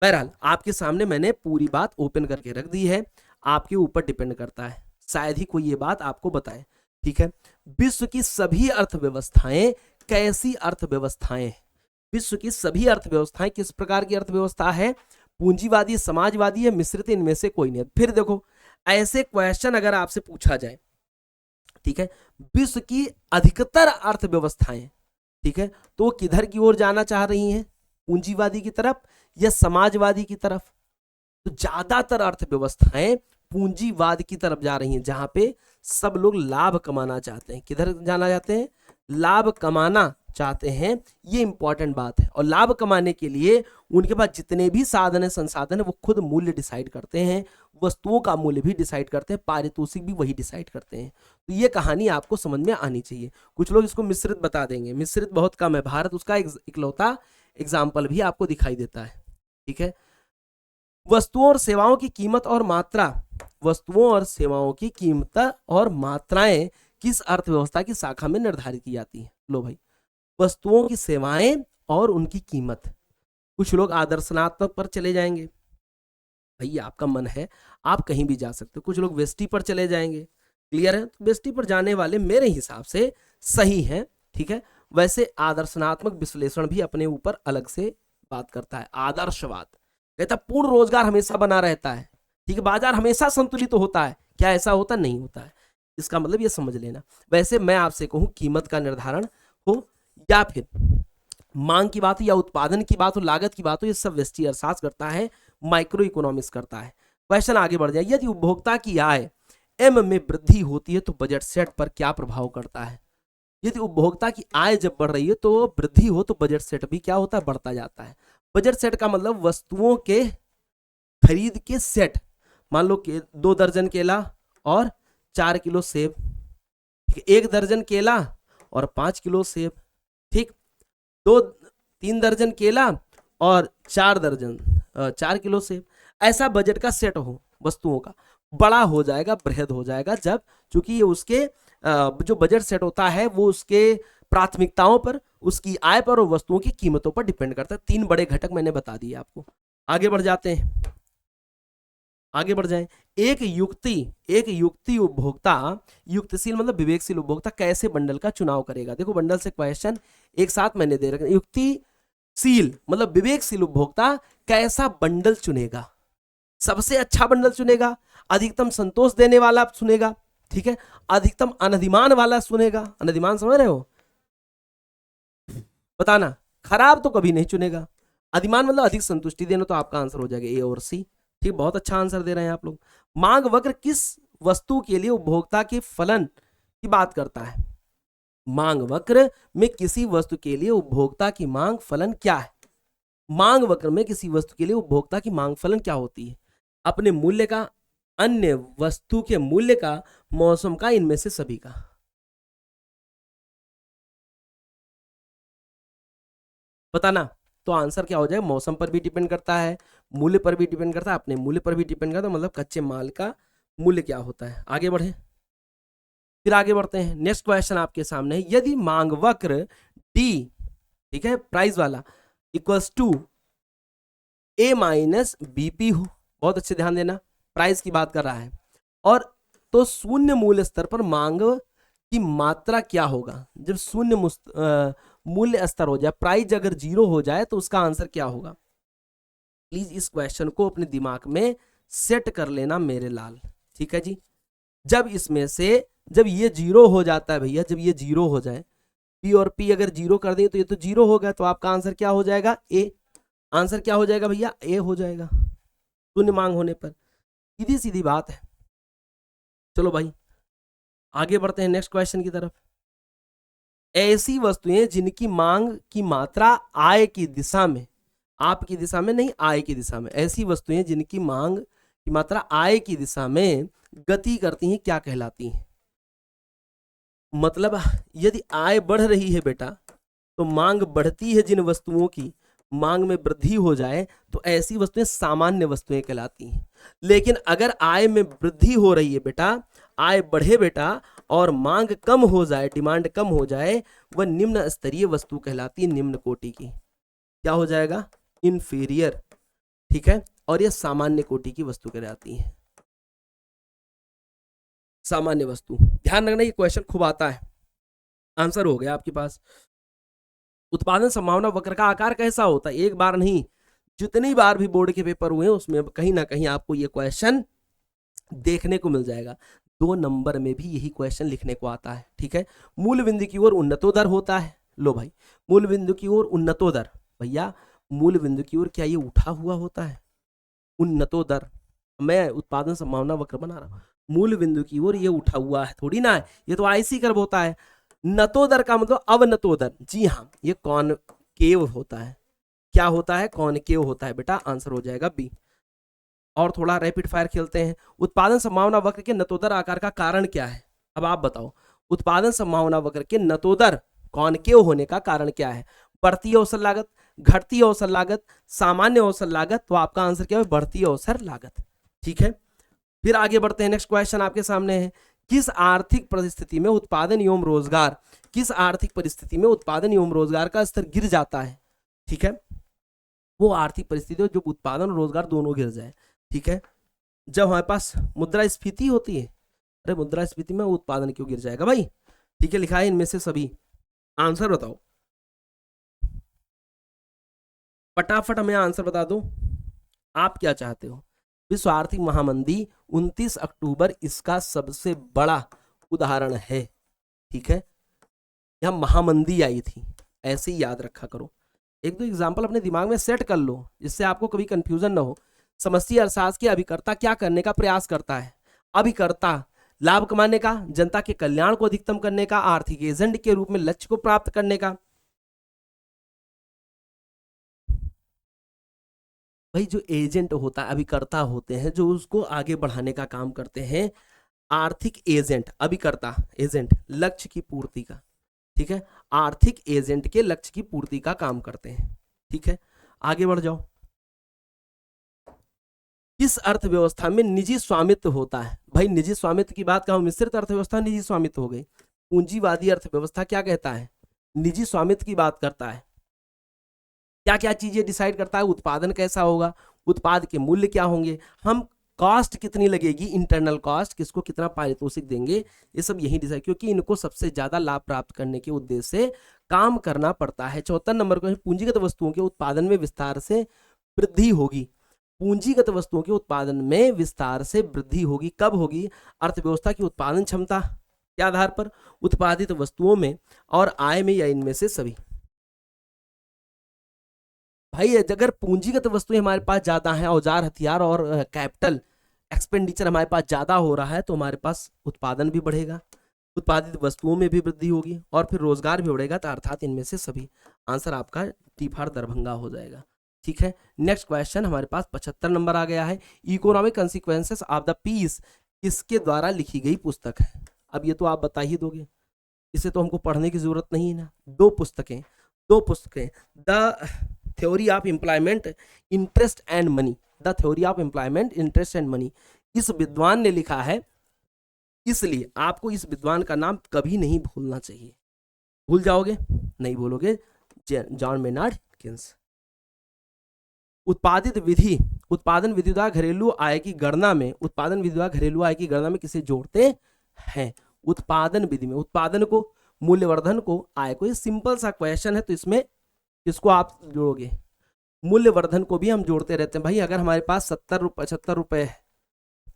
बहरहाल आपके सामने मैंने पूरी बात ओपन करके रख दी है, आपके ऊपर डिपेंड करता है, शायद ही कोई ये बात आपको बताए, ठीक है। विश्व की सभी अर्थव्यवस्थाएं कैसी अर्थव्यवस्थाएं? विश्व की सभी अर्थव्यवस्थाएं किस प्रकार की अर्थव्यवस्था है? पूंजीवादी, समाजवादी है, मिश्रित, इनमें से कोई नहीं। फिर देखो ऐसे क्वेश्चन अगर आपसे पूछा जाए, ठीक है, विश्व की अधिकतर अर्थव्यवस्थाएं, ठीक है, तो किधर की ओर जाना चाह रही हैं? पूंजीवादी की तरफ या समाजवादी की तरफ? तो ज्यादातर अर्थव्यवस्थाएं पूंजीवाद की तरफ जा रही हैं, जहां पे सब लोग लाभ कमाना चाहते हैं। किधर जाना चाहते हैं? लाभ कमाना चाहते हैं, ये इंपॉर्टेंट बात है। और लाभ कमाने के लिए उनके पास जितने भी साधन है, संसाधन है, वो खुद मूल्य डिसाइड करते हैं, वस्तुओं का मूल्य भी डिसाइड करते हैं, पारितोषिक भी वही डिसाइड करते हैं। तो ये कहानी आपको समझ में आनी चाहिए। कुछ लोग इसको मिश्रित बता देंगे, मिश्रित बहुत कम है, भारत उसका इकलौता एग्जाम्पल भी आपको दिखाई देता है, ठीक है। वस्तुओं और सेवाओं की कीमत और मात्रा, वस्तुओं और सेवाओं की कीमत और मात्राएं किस अर्थव्यवस्था की शाखा में निर्धारित की जाती है? लो भाई, वस्तुओं की सेवाएं और उनकी कीमत। कुछ लोग आदर्शनात्मक पर चले जाएंगे, भाई आपका मन है आप कहीं भी जा सकते हो। कुछ लोग वेस्टी पर चले जाएंगे, क्लियर है? तो वेस्टी पर जाने वाले मेरे हिसाब से सही हैं, ठीक है। वैसे आदर्शनात्मक विश्लेषण भी अपने ऊपर अलग से बात करता है। आदर्शवाद कहता पूर्ण रोजगार हमेशा बना रहता है, ठीक है, बाजार हमेशा संतुलित तो होता है। क्या ऐसा होता? नहीं होता है। इसका मतलब ये समझ लेना। वैसे मैं आपसे कहूं कीमत का निर्धारण हो या फिर मांग की बात हो या उत्पादन की बात हो, लागत की बात हो, ये सब व्यष्टि अर्थशास्त्र करता है, माइक्रो इकोनॉमिक्स करता है। क्वेश्चन आगे बढ़ जाए, यदि उपभोक्ता की आय एम में वृद्धि होती है तो बजट सेट पर क्या प्रभाव करता है? यदि उपभोक्ता की आय जब बढ़ रही है तो वृद्धि हो तो बजट सेट भी क्या होता है? बढ़ता जाता है। बजट सेट का मतलब वस्तुओं के खरीद के सेट। मान लो कि 2 दर्जन केला और 4 किलो सेब, 1 दर्जन केला और 5 किलो सेब, ठीक। 3 दर्जन केला और 4 किलो सेब। ऐसा बजट का सेट हो वस्तुओं का, बड़ा हो जाएगा, बृहद हो जाएगा जब, चूंकि उसके जो बजट सेट होता है वो उसके प्राथमिकताओं पर, उसकी आय पर और वस्तुओं की कीमतों पर डिपेंड करता है। 3 बड़े घटक मैंने बता दिए आपको। आगे बढ़ जाते हैं, आगे बढ़ जाएं। एक युक्ति उपभोक्ता, युक्तिशील मतलब विवेकशील उपभोक्ता कैसे बंडल का चुनाव करेगा? देखो बंडल से क्वेश्चन एक साथ मैंने दे रखा। युक्तिशील मतलब विवेकशील उपभोक्ता कैसा बंडल चुनेगा? सबसे अच्छा बंडल चुनेगा, अधिकतम संतोष देने वाला चुनेगा, ठीक है, अधिकतम अनधिमान वाला चुनेगा। अनधिमान समझ रहे हो? बताना। खराब तो कभी नहीं चुनेगा। अधिमान मतलब अधिक संतुष्टि देना, तो आपका आंसर हो जाएगा ए और सी, ठीक। बहुत अच्छा आंसर दे रहे हैं आप लोग। मांग वक्र किस वस्तु के लिए उपभोक्ता के फलन की बात करता है? मांग वक्र में किसी वस्तु के लिए उपभोक्ता की मांग फलन क्या है? मांग वक्र में किसी वस्तु के लिए उपभोक्ता की मांग फलन क्या होती है? अपने मूल्य का, अन्य वस्तु के मूल्य का, मौसम का, इनमें से सभी का। बताना। तो आंसर क्या हो जाएगा? मौसम पर भी डिपेंड करता है, मूल्य पर भी डिपेंड करता है, अपने मूल्य पर भी डिपेंड करता है, मतलब कच्चे माल का मूल्य क्या होता है। आगे बढ़े, फिर आगे बढ़ते हैं। नेक्स्ट क्वेश्चन आपके सामने है, यदि मांग वक्र डी, ठीक है, प्राइस वाला, equals to a minus BP हो, बहुत अच्छे ध्यान देना, प्राइस की बात कर रहा है, और तो शून्य मूल्य स्तर पर मांग की मात्रा क्या होगा? जब शून्य मूल्य स्तर हो जाए, प्राइस अगर 0 हो जाए तो उसका आंसर क्या होगा? प्लीज इस क्वेश्चन को अपने दिमाग में सेट कर लेना मेरे लाल, ठीक है जी। जब इसमें से, जब ये 0 हो जाता है भैया, जब ये 0 हो जाए, पी और पी अगर 0 कर दें तो ये तो 0 हो गया, तो आपका आंसर क्या हो जाएगा? ए। आंसर क्या हो जाएगा भैया? ए हो जाएगा, शून्य मांग होने पर। सीधी सीधी बात है। चलो भाई आगे बढ़ते हैं नेक्स्ट क्वेश्चन की तरफ। ऐसी वस्तुएं जिनकी मांग की मात्रा आय की दिशा में, आपकी दिशा में नहीं, आय की दिशा में, ऐसी वस्तुएं जिनकी मांग की मात्रा आय की दिशा में गति करती हैं क्या कहलाती हैं? मतलब यदि आय बढ़ रही है बेटा तो मांग बढ़ती है, जिन वस्तुओं की मांग में वृद्धि हो जाए तो ऐसी वस्तुएं सामान्य वस्तुएं कहलाती हैं। लेकिन अगर आय में वृद्धि हो रही है बेटा, आय बढ़े बेटा और मांग कम हो जाए, डिमांड कम हो जाए, वह निम्न स्तरीय वस्तु कहलाती है, निम्न कोटि की। क्या हो जाएगा? इंफीरियर। ठीक है, और यह सामान्य कोटि की वस्तु कहलाती है, सामान्य वस्तु। ध्यान रखना ये क्वेश्चन खूब आता है। आंसर हो गया आपके पास। उत्पादन संभावना वक्र का आकार कैसा होता है? एक बार नहीं, जितनी बार भी बोर्ड के पेपर हुए उसमें कहीं ना कहीं आपको ये क्वेश्चन देखने को मिल जाएगा। 2 नंबर में भी यही क्वेश्चन लिखने को आता है। ठीक है, मूल बिंदु की ओर उन्नतोदर होता है। लो भाई, मूल बिंदु की ओर उन्नतोदर, भैया मूल बिंदु की ओर क्या ये उठा हुआ होता है? उन्नतोदर, मैं उत्पादन संभावना वक्र बना रहा हूं, मूल बिंदु की ओर ये उठा हुआ है थोड़ी ना है, ये तो आईसी कर्व होता है। नतोदर का मतलब अवनतोदर, जी हाँ, ये कॉनकेव होता है। क्या होता है? कॉनकेव होता है बेटा। आंसर हो जाएगा बी। और थोड़ा रैपिड फायर खेलते हैं। उत्पादन संभावना वक्र के नतोदर आकार का कारण क्या है? अब आप बताओ, उत्पादन संभावना वक्र के नतोदर कॉनकेव होने का कारण क्या है? बढ़ती अवसर लागत, घटती अवसर लागत, सामान्य अवसर लागत? तो आपका आंसर क्या है? बढ़ती अवसर लागत। ठीक है, फिर आगे बढ़ते हैं। नेक्स्ट क्वेश्चन आपके सामने है, किस आर्थिक परिस्थिति में उत्पादन एवं रोजगार, किस आर्थिक परिस्थिति में उत्पादन एवं रोजगार का स्तर गिर जाता है? ठीक है, वो आर्थिक परिस्थिति जो उत्पादन और रोजगार दोनों गिर जाए। ठीक है, जब हमारे पास मुद्रास्फीति होती है। अरे मुद्रास्फीति में उत्पादन क्यों गिर जाएगा भाई? ठीक है, लिखा है इनमें से सभी। आंसर बताओ फटाफट, हमें आंसर बता दो, आप क्या चाहते हो? विश्व आर्थिक महामंदी 29 अक्टूबर इसका सबसे बड़ा उदाहरण है। ठीक है, यहां महामंदी आई थी, ऐसे ही याद रखा करो। एक दो एग्जाम्पल अपने दिमाग में सेट कर लो जिससे आपको कभी कंफ्यूजन ना हो। समस्या अर्थशास्त्र के अभिकर्ता क्या करने का प्रयास करता है? अभिकर्ता लाभ कमाने का, जनता के कल्याण को अधिकतम करने का, आर्थिक एजेंट के रूप में लक्ष्य को प्राप्त करने का। भाई जो एजेंट होता है, अभिकर्ता होते हैं जो उसको आगे बढ़ाने का काम करते हैं। आर्थिक एजेंट, अभिकर्ता, एजेंट लक्ष्य की पूर्ति का। ठीक है, आर्थिक एजेंट के लक्ष्य की पूर्ति का काम करते हैं। ठीक है, आगे बढ़ जाओ। किस अर्थव्यवस्था में निजी स्वामित्व होता है? भाई निजी स्वामित्व की बात कहूं, मिश्रित अर्थव्यवस्था निजी स्वामित्व हो गई। पूंजीवादी अर्थव्यवस्था क्या कहता है? निजी स्वामित्व की बात करता है। क्या क्या चीजें डिसाइड करता है? उत्पादन कैसा होगा, उत्पाद के मूल्य क्या होंगे, हम कॉस्ट कितनी लगेगी, इंटरनल कॉस्ट, किसको कितना पारितोषिक देंगे, ये सब यही डिसाइड, क्योंकि इनको सबसे ज्यादा लाभ प्राप्त करने के उद्देश्य से काम करना पड़ता है। 74 नंबर को, पूंजीगत वस्तुओं के उत्पादन में विस्तार से वृद्धि होगी। पूंजीगत वस्तुओं के उत्पादन में विस्तार से वृद्धि होगी। कब होगी? अर्थव्यवस्था की उत्पादन क्षमता के आधार पर, उत्पादित वस्तुओं में और आय में, या इनमें से सभी। भाई अगर पूंजीगत वस्तुएं हमारे पास ज्यादा हैं, औजार हथियार और कैपिटल एक्सपेंडिचर हमारे पास ज्यादा हो रहा है, तो हमारे पास उत्पादन भी बढ़ेगा, उत्पादित वस्तुओं में भी वृद्धि होगी और फिर रोजगार भी बढ़ेगा। तो अर्थात इनमें से सभी। आंसर आपका टी फॉर दरभंगा हो जाएगा। ठीक है, नेक्स्ट क्वेश्चन हमारे पास 75 नंबर आ गया है। Economic consequences of the peace किसके द्वारा लिखी गई पुस्तक है? अब ये तो आप बता ही दोगे, इसे तो हमको पढ़ने की जरूरत नहीं है ना। दो पुस्तकें the theory of employment interest and money, the theory of employment interest and money, इस विद्वान ने लिखा है, इसलिए आपको इस विद्वान का नाम कभी नहीं भूलना चाहिए। भूल जाओगे? नहीं भूलोगे। John Maynard Keynes. उत्पादन विधि द्वारा घरेलू आय की गणना में, उत्पादन विधि द्वारा घरेलू आय की गणना में किसे जोड़ते हैं? उत्पादन विधि में उत्पादन को, मूल्यवर्धन को, आय को। ये सिंपल सा क्वेश्चन है, तो इसमें किसको आप जोड़ोगे? मूल्यवर्धन को भी हम जोड़ते रहते हैं। भाई अगर हमारे पास 75 रुपए है,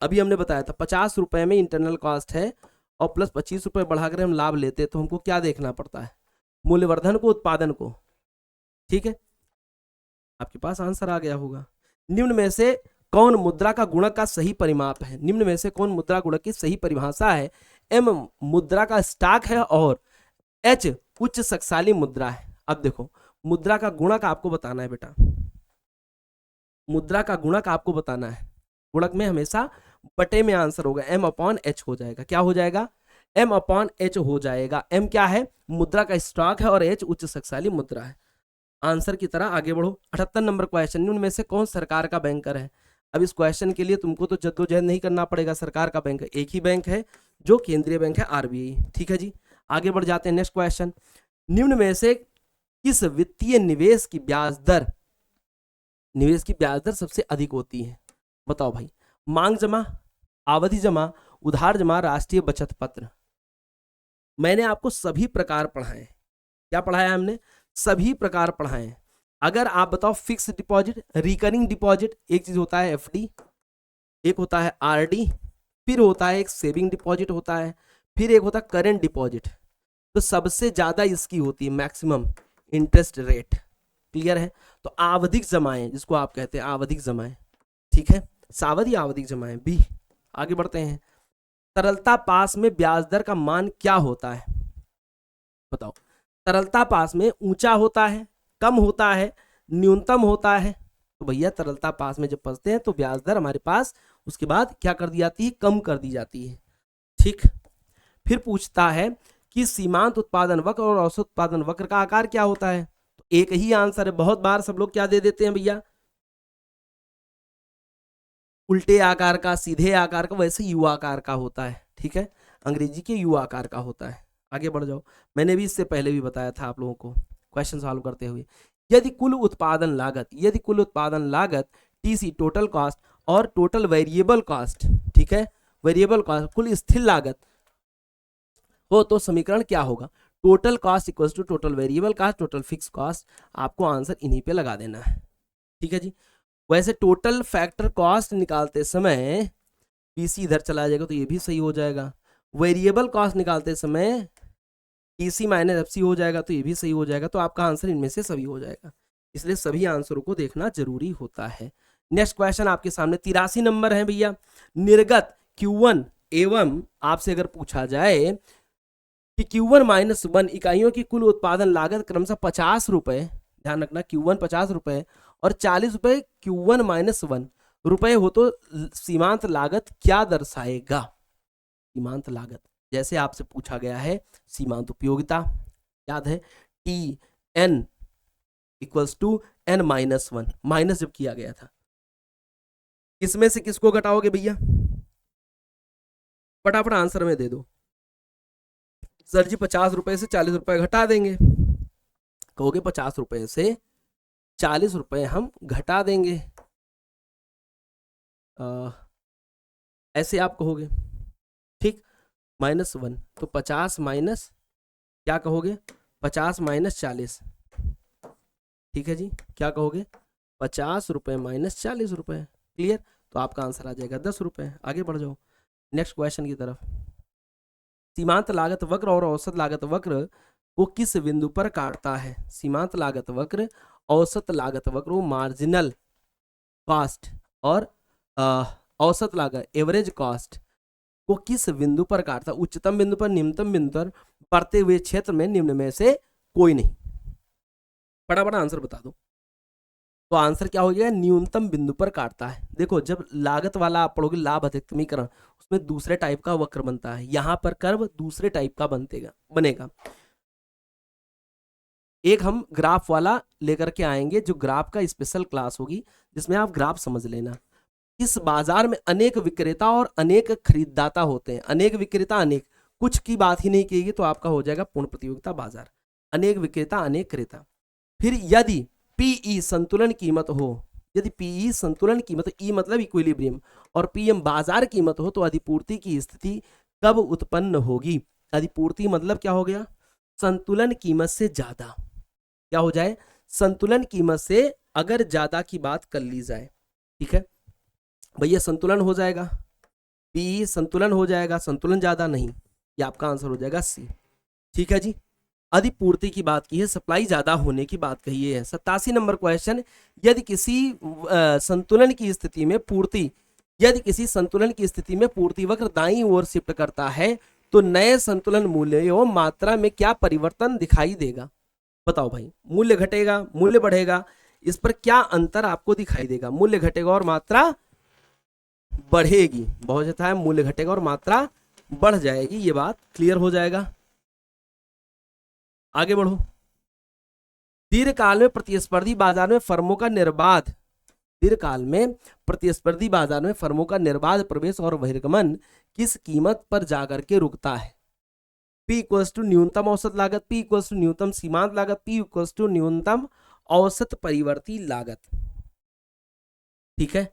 अभी हमने बताया था 50 रुपए में इंटरनल कॉस्ट है और प्लस 25 रुपए बढ़ाकर हम लाभ लेते हैं, तो हमको क्या देखना पड़ता है? मूल्यवर्धन को, उत्पादन को। ठीक है, आपके पास आंसर आ गया होगा। निम्न में से कौन मुद्रा का गुणक का सही परिमाप है? निम्न में से कौन मुद्रा गुणक की सही परिभाषा है? M मुद्रा का स्टॉक है और H उच्च शक्तिशाली मुद्रा है। अब देखो मुद्रा का गुणक आपको बताना है बेटा, मुद्रा का गुणक आपको बताना है। गुणक में हमेशा बटे में आंसर होगा, M/H हो जाएगा। क्या हो जाएगा? M/H हो जाएगा। M क्या है? मुद्रा का स्टॉक है और H उच्च शक्तिशाली मुद्रा है। आंसर की तरह आगे बढ़ो। 78 नंबर क्वेश्चन, निम्न में से कौन सरकार का बैंकर है? अब इस क्वेश्चन के लिए तुमको तो जद्दोजहद नहीं करना पड़ेगा। सरकार का बैंक एक ही बैंक है जो केंद्रीय बैंक है, RBI। ठीक है जी, आगे बढ़ जाते हैं। नेक्स्ट क्वेश्चन, निम्न में से किस वित्तीय निवेश की ब्याज दर सबसे अधिक होती है? बताओ भाई। मांग जमा, आवधि जमा, उधार जमा, राष्ट्रीय बचत पत्र। मैंने आपको सभी प्रकार पढ़ाए। क्या पढ़ाया हमने? सभी प्रकार पढ़ाए। अगर आप बताओ फिक्स डिपॉजिट, रिकरिंग डिपॉजिट, एक चीज होता है FD, एक होता है RD, फिर होता है एक सेविंग डिपॉजिट होता है, फिर एक होता है करेंट डिपॉजिट। तो सबसे ज्यादा इसकी होती है मैक्सिमम इंटरेस्ट रेट। क्लियर है? तो आवधिक जमाएं, जिसको आप कहते हैं आवधिक जमाएं। ठीक है, सावधि आवधिक जमाएं। B। आगे बढ़ते हैं। तरलता पास में ब्याज दर का मान क्या होता है? बताओ। तरलता पास में ऊंचा होता है, कम होता है, न्यूनतम होता है? तो भैया तरलता पास में जब फंसते हैं तो ब्याज दर हमारे पास उसके बाद क्या कर दी जाती है? कम कर दी जाती है। ठीक। फिर पूछता है कि सीमांत उत्पादन वक्र और औसत उत्पादन वक्र का आकार क्या होता है? तो एक ही आंसर है। बहुत बार सब लोग क्या दे देते हैं भैया? उल्टे आकार का, सीधे आकार का, वैसे यू आकार का होता है। ठीक है, अंग्रेजी के यू आकार का होता है। आगे बढ़ जाओ। मैंने भी इससे पहले भी बताया था आप लोगों को क्वेश्चन सॉल्व करते हुए। यदि कुल उत्पादन लागत TC टोटल कॉस्ट और टोटल वेरिएबल कॉस्ट, ठीक है, वेरिएबल कॉस्ट कुल स्थिर लागत हो तो समीकरण क्या होगा? Total cost equals to total variable cost total fix cost. आपको आंसर इन्हीं पे लगा देना है। ठीक है जी। वैसे टोटल फैक्टर कॉस्ट निकालते समय PC इधर चला जाएगा तो ये भी सही हो जाएगा। वेरिएबल कॉस्ट निकालते समय TC माइनस FC हो जाएगा तो ये भी सही हो जाएगा। तो आपका आंसर इनमें से सभी हो जाएगा। इसलिए सभी आंसरों को देखना जरूरी होता है। नेक्स्ट क्वेश्चन आपके सामने 83 नंबर है भैया। निर्गत Q1 एवं आपसे अगर पूछा जाए कि Q1-1 इकाइयों की कुल उत्पादन लागत क्रमशः 50 रुपए, ध्यान रखना Q1 50 रुपए और 40 रुपए Q1-1 रुपए हो तो सीमांत लागत क्या दर्शाएगा? सीमांत लागत जैसे आपसे पूछा गया है सीमांत उपयोगिता, याद है TN equals to N-1 minus जब किया गया था। इसमें से किसको घटाओगे भैया? फटाफट आंसर में दे दो। सर जी 50 रुपए से 40 रुपए घटा देंगे। कहोगे 50 रुपए से 40 रुपए हम घटा देंगे, ऐसे आप कहोगे। ठीक, -1 तो 50 माइनस क्या कहोगे? 50 माइनस 40। ठीक है जी, क्या कहोगे? 50 रुपए माइनस 40 रुपए। क्लियर? तो आपका आंसर आ जाएगा 10 रुपए। आगे बढ़ जाओ नेक्स्ट क्वेश्चन की तरफ। सीमांत लागत वक्र और औसत लागत वक्र वो किस बिंदु पर काटता है? सीमांत लागत वक्र, औसत लागत वक्र वो मार्जिनल कॉस्ट और औसत लागत एवरेज कॉस्ट को किस बिंदु पर काटता? उच्चतम बिंदु पर, निम्नतम बिंदु पर, बढ़ते हुए क्षेत्र में निम्न में से कोई नहीं। फटाफट आंसर बता दो। तो आंसर क्या हो गया? न्यूनतम बिंदु पर काटता है। देखो जब लागत वाला आप पढ़ोगे लाभ अधिकतमीकरण, उसमें दूसरे टाइप का वक्र बनता है। यहां पर कर्व दूसरे टाइप का बनेगा। एक हम ग्राफ वाला लेकर के आएंगे जो ग्राफ का स्पेशल क्लास होगी, जिसमें आप ग्राफ समझ लेना। इस बाजार में अनेक विक्रेता और अनेक खरीददाता होते हैं। अनेक विक्रेता, अनेक, कुछ की बात ही नहीं की तो आपका हो जाएगा पूर्ण प्रतियोगिता बाजार। अनेक विक्रेता, अनेक क्रेता। फिर यदि PE संतुलन कीमत हो, यदि PE संतुलन कीमत, E मतलब इक्विलिब्रियम, और PM बाजार कीमत हो तो अधिपूर्ति की स्थिति कब उत्पन्न होगी? अधिपूर्ति मतलब क्या हो गया? संतुलन कीमत से ज्यादा। क्या हो जाए? संतुलन कीमत से अगर ज्यादा की बात कर ली जाए। ठीक है भैया, संतुलन हो जाएगा, PE संतुलन हो जाएगा, संतुलन ज्यादा नहीं, ये आपका आंसर हो जाएगा C। ठीक है जी। अधिपूर्ति की बात की है, सप्लाई ज्यादा होने की बात कही है। 87 नंबर क्वेश्चन, यदि किसी संतुलन की स्थिति में पूर्ति, यदि किसी संतुलन की स्थिति में पूर्ति वक्र दाईं ओर शिफ्ट करता है तो नए संतुलन मूल्य एवं मात्रा में क्या परिवर्तन दिखाई देगा? बताओ भाई, मूल्य घटेगा, मूल्य बढ़ेगा, इस पर क्या अंतर आपको दिखाई देगा? मूल्य घटेगा और मात्रा बढ़ेगी, बहुत अच्छा है, मूल्य घटेगा और मात्रा बढ़ जाएगी, ये बात क्लियर हो जाएगा। आगे बढ़ो। दीर्घकाल में प्रतिस्पर्धी बाजार में फर्मों का निर्बाध, दीर्घकाल में प्रतिस्पर्धी बाजार में फर्मों का निर्बाध प्रवेश और बहिर्गमन किस कीमत पर जाकर के रुकता है? P इक्वल्स टू न्यूनतम औसत लागत, P इक्वल्स टू न्यूनतम सीमांत लागत, P इक्वल्स टू न्यूनतम औसत परिवर्ती लागत। ठीक है,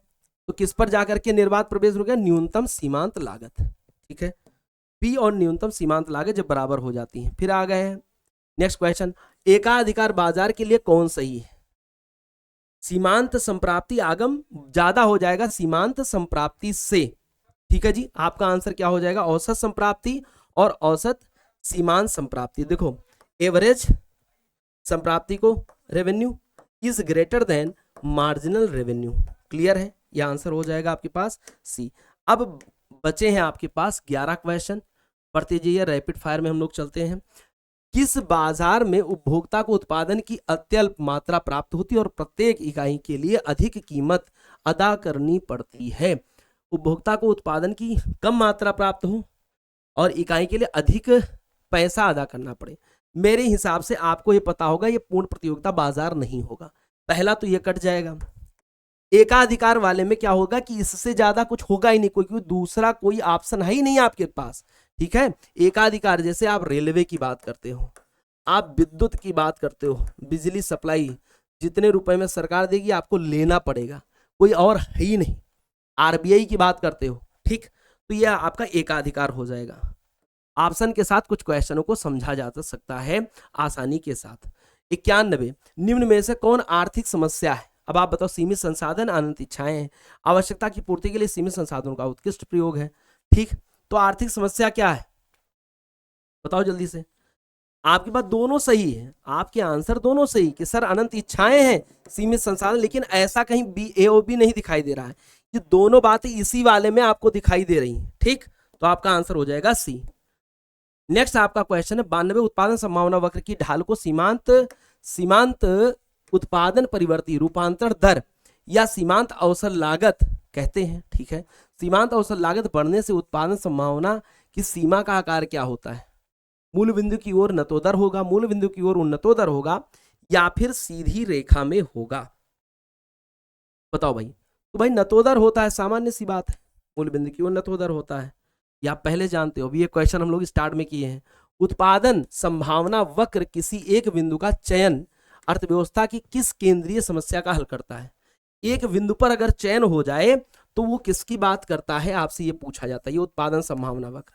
तो किस पर जाकर के निर्बाध प्रवेश रुका? न्यूनतम सीमांत लागत। ठीक है, P और न्यूनतम सीमांत लागत जब बराबर हो जाती हैं। फिर आ गए हैं नेक्स्ट क्वेश्चन, एकाधिकार बाजार के लिए कौन सही है? सीमांत संप्राप्ति आगम ज्यादा हो जाएगा सीमांत संप्राप्ति से। ठीक है जी, आपका आंसर क्या हो जाएगा? औसत संप्राप्ति और औसत सीमांत संप्राप्ति। देखो, एवरेज संप्राप्ति को revenue is greater than marginal revenue. Clear है, यह आंसर हो जाएगा आपके पास सी। अब बचे हैं आपके पास 11 क्वेश्चन, पढ़ते जाइए, रैपिड फायर में हम लोग चलते हैं। किस बाजार में उपभोक्ता को उत्पादन की अत्यल्प मात्रा प्राप्त होती है और प्रत्येक इकाई के लिए अधिक कीमत अदा करनी पड़ती है? उपभोक्ता को उत्पादन की कम मात्रा प्राप्त हो और इकाई के लिए अधिक पैसा अदा करना पड़े। मेरे हिसाब से आपको ये पता होगा ये पूर्ण प्रतियोगिता बाजार नहीं होगा, पहला तो ये कट जाएगा। एकाधिकार वाले में क्या होगा कि इससे ज्यादा कुछ होगा ही नहीं, क्योंकि दूसरा कोई ऑप्शन है ही नहीं आपके पास। ठीक है, एकाधिकार जैसे आप रेलवे की बात करते हो, आप विद्युत की बात करते हो, बिजली सप्लाई जितने रुपए में सरकार देगी आपको लेना पड़ेगा, कोई और है ही नहीं। आरबीआई की बात करते हो, ठीक, तो यह आपका एकाधिकार हो जाएगा। ऑप्शन के साथ कुछ क्वेश्चनों को समझा जा सकता है आसानी के साथ। 91, निम्न में से कौन आर्थिक समस्या है? अब आप बताओ, सीमित संसाधन, अनंत इच्छाएं हैं, आवश्यकता की पूर्ति के लिए सीमित संसाधनों का उत्कृष्ट प्रयोग है। ठीक, तो आर्थिक समस्या क्या है बताओ जल्दी से। आपके पास दोनों सही है, आपके आंसर दोनों सही कि सर अनंत इच्छाएं हैं, सीमित संसाधन, लेकिन ऐसा कहीं बी ए और बी नहीं दिखाई दे रहा है। ये दोनों बातें इसी वाले में आपको दिखाई दे रही हैं। ठीक, तो आपका आंसर हो जाएगा सी। नेक्स्ट आपका क्वेश्चन है 92, उत्पादन संभावना वक्र की ढाल को सीमांत उत्पादन परिवर्ती रूपांतरण दर या सीमांत अवसर लागत कहते हैं। ठीक है, सीमांत अवसर लागत बढ़ने से उत्पादन संभावना की सीमा का आकार क्या होता है? मूल बिंदु की ओर उन्नतोदर होगा, मूल बिंदु की ओर उन्नतोदर होगा, या फिर सीधी रेखा में होगा? बताओ भाई। तो भाई नतोदर होता है, सामान्य सी बात है, मूल बिंदु की ओर नतोदर होता है, या पहले जानते हो, अभी ये क्वेश्चन हम लोग स्टार्ट में किए हैं। उत्पादन संभावना वक्र किसी एक बिंदु का चयन अर्थव्यवस्था की किस केंद्रीय समस्या का हल करता है? एक बिंदु पर अगर चयन हो जाए तो वो किसकी बात करता है, आपसे ये पूछा जाता है। ये उत्पादन संभावना वक्र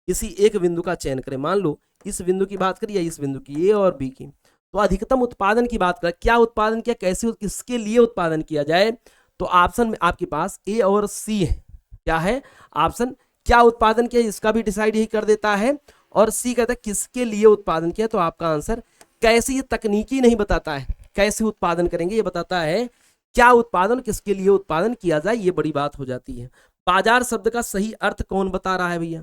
किसी एक बिंदु का चयन करें, मान लो इस बिंदु की बात करिए, इस बिंदु की, ए और बी की, तो अधिकतम उत्पादन की बात करें, क्या उत्पादन किया, कैसे, किसके लिए उत्पादन किया जाए? तो ऑप्शन में आपके पास ए और सी है। क्या है ऑप्शन? क्या उत्पादन किया इसका भी डिसाइड यही कर देता है, और सी कहता है किसके लिए उत्पादन किया। तो आपका आंसर कैसे, ये तकनीकी नहीं बताता है कैसे उत्पादन करेंगे, ये बताता है क्या उत्पादन किसके लिए उत्पादन किया जाए, ये बड़ी बात हो जाती है। बाजार शब्द का सही अर्थ कौन बता रहा है भैया?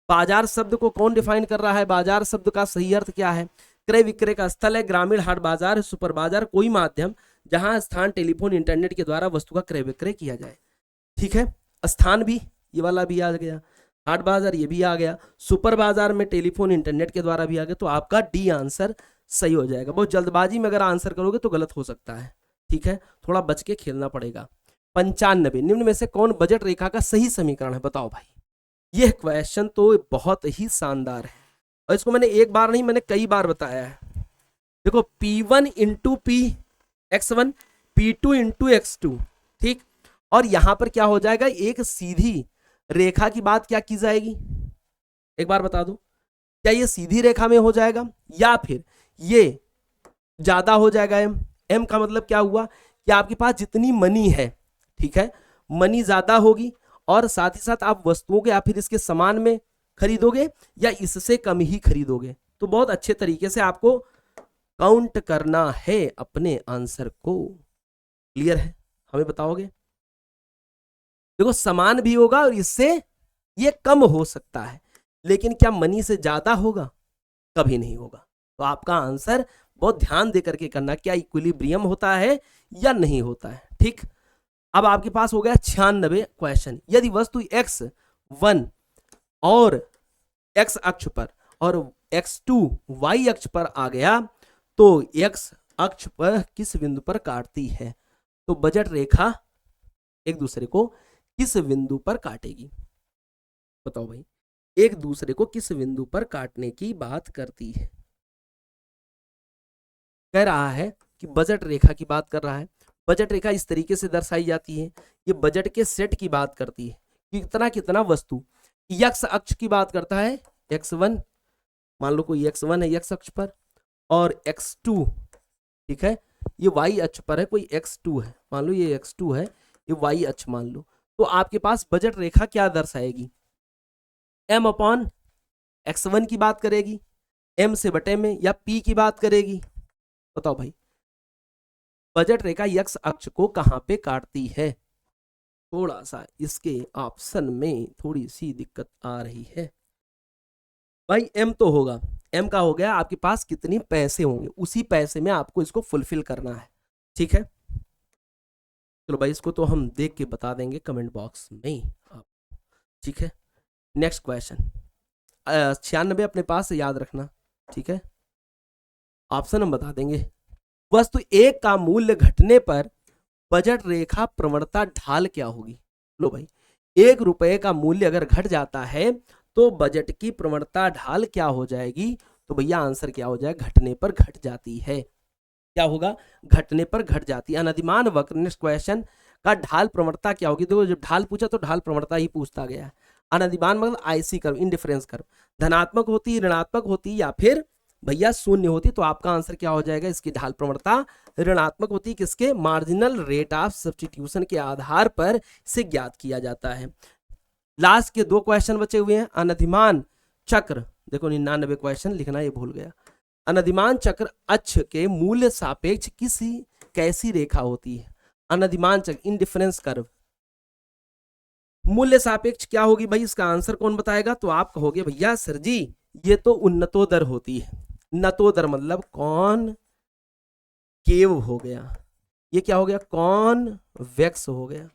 बाजार शब्द को कौन डिफाइन कर रहा है? बाजार शब्द का सही अर्थ क्या है? क्रय विक्रय का स्थल है, ग्रामीण हाट बाजार, सुपर बाजार, कोई माध्यम जहां स्थान टेलीफोन इंटरनेट के द्वारा वस्तु का क्रय विक्रय किया जाए। ठीक है, स्थान भी ये वाला भी आ गया, हाट बाजार ये भी आ गया, सुपर बाजार में टेलीफोन इंटरनेट के द्वारा भी आ गया। तो आपका डी आंसर सही हो जाएगा। बहुत जल्दबाजी में अगर आंसर करोगे तो गलत हो सकता है। ठीक है, थोड़ा बच के खेलना पड़ेगा। 95, निम्न में से कौन बजट रेखा का सही समीकरण है? बताओ भाई। यह क्वेश्चन तो बहुत ही शानदार है और इसको मैंने एक बार नहीं, मैंने कई बार बताया है। देखो, P1 into P x1, P2 into x2, ठीक, और यहां पर क्या हो जाएगा, एक सीधी रेखा की बात क्या की जाएगी, एक बार बता दो। क्या ये सीधी रेखा में हो जाएगा या फिर ये ज्यादा हो जाएगा? एम का मतलब क्या हुआ कि आपके पास जितनी मनी है, ठीक है, मनी ज्यादा होगी और साथ ही साथ आप वस्तुओं के या फिर इसके समान में खरीदोगे या इससे कम ही खरीदोगे। तो बहुत अच्छे तरीके से आपको काउंट करना है अपने आंसर को। क्लियर है? हमें बताओगे? देखो, समान भी होगा और इससे ये कम हो सकता है। लेकिन क्या मनी से ज्यादा होगा? कभी नहीं होगा। तो आपका आंसर बहुत ध्यान दे करके करना, क्या इक्विलिब्रियम होता है या नहीं होता है। ठीक, अब आपके पास हो गया 96 क्वेश्चन। यदि वस्तु x1 और x अक्ष पर और x2 y अक्ष पर आ गया तो x अक्ष पर किस बिंदु पर काटती है? तो बजट रेखा एक दूसरे को किस बिंदु पर काटेगी? बताओ भाई, एक दूसरे को किस बिंदु पर काटने की बात करती है? कह रहा है कि बजट रेखा की बात कर रहा है। बजट रेखा इस तरीके से दर्शाई जाती है, ये बजट के सेट की बात करती है, कितना कितना वस्तु। x अक्ष की बात करता है, x1, मान लो कोई x1 है x अक्ष पर, और x2, ठीक है, ये y अक्ष पर है, कोई x2 है, मान लो ये x2 है, ये y अक्ष मान लो। तो आपके पास बजट रेखा क्या दर्शाएगी? m अपॉन x1 की बात करेगी, m से बटे में, या p की बात करेगी? बताओ भाई, बजट रेखा x अक्ष को कहां पे काटती है? थोड़ा सा इसके ऑप्शन में थोड़ी सी दिक्कत आ रही है भाई। m तो होगा, m का हो गया आपके पास कितने पैसे होंगे, उसी पैसे में आपको इसको फुलफिल करना है। ठीक है, चलो भाई इसको तो हम देख के बता देंगे कमेंट बॉक्स में आप। ठीक है, नेक्स्ट क्वेश्चन 96 अपने पास से याद रखना। ठीक है, ऑप्शन हम बता देंगे। वस्तु एक का मूल्य घटने पर बजट रेखा प्रवणता ढाल क्या होगी? लो भाई, 1 रुपए का मूल्य अगर घट जाता है तो बजट की प्रवणता ढाल क्या हो जाएगी? तो भैया आंसर क्या हो जाएगा? घटने पर घट जाती है। क्या होगा? घटने पर घट जाती है। अनधिमान वक्र, नेक्स्ट क्वेश्चन का ढाल प्रवणता क्या होगी? देखो जब ढाल पूछा तो ढाल प्रवणता ही पूछता गया है। अनधिमान मतलब आईसी कर्व, इंडिफरेंस कर्व, धनात्मक होती, ऋणात्मक होती, या फिर भैया शून्य होती। तो आपका आंसर क्या हो जाएगा? इसकी ढाल प्रवणता ऋणात्मक होती। किसके? मार्जिनल रेट ऑफ सब्स्टिट्यूशन के आधार पर इसे ज्ञात किया जाता है। लास्ट के 2 क्वेश्चन बचे हुए हैं। अनधिमान चक्र, देखो 99 क्वेश्चन लिखना ये भूल गया। अनधिमान चक्र अक्ष के मूल्य सापेक्ष कैसी रेखा होती है? अनधिमान चक्र, इंडिफरेंस कर्व, मूल्य सापेक्ष क्या होगी भाई? इसका आंसर कौन बताएगा? तो आप कहोगे भैया सर जी ये तो उन्नतोदर होती है। नतोदर मतलब कौन केव हो गया, ये क्या हो गया? कॉन्वेक्स हो गया।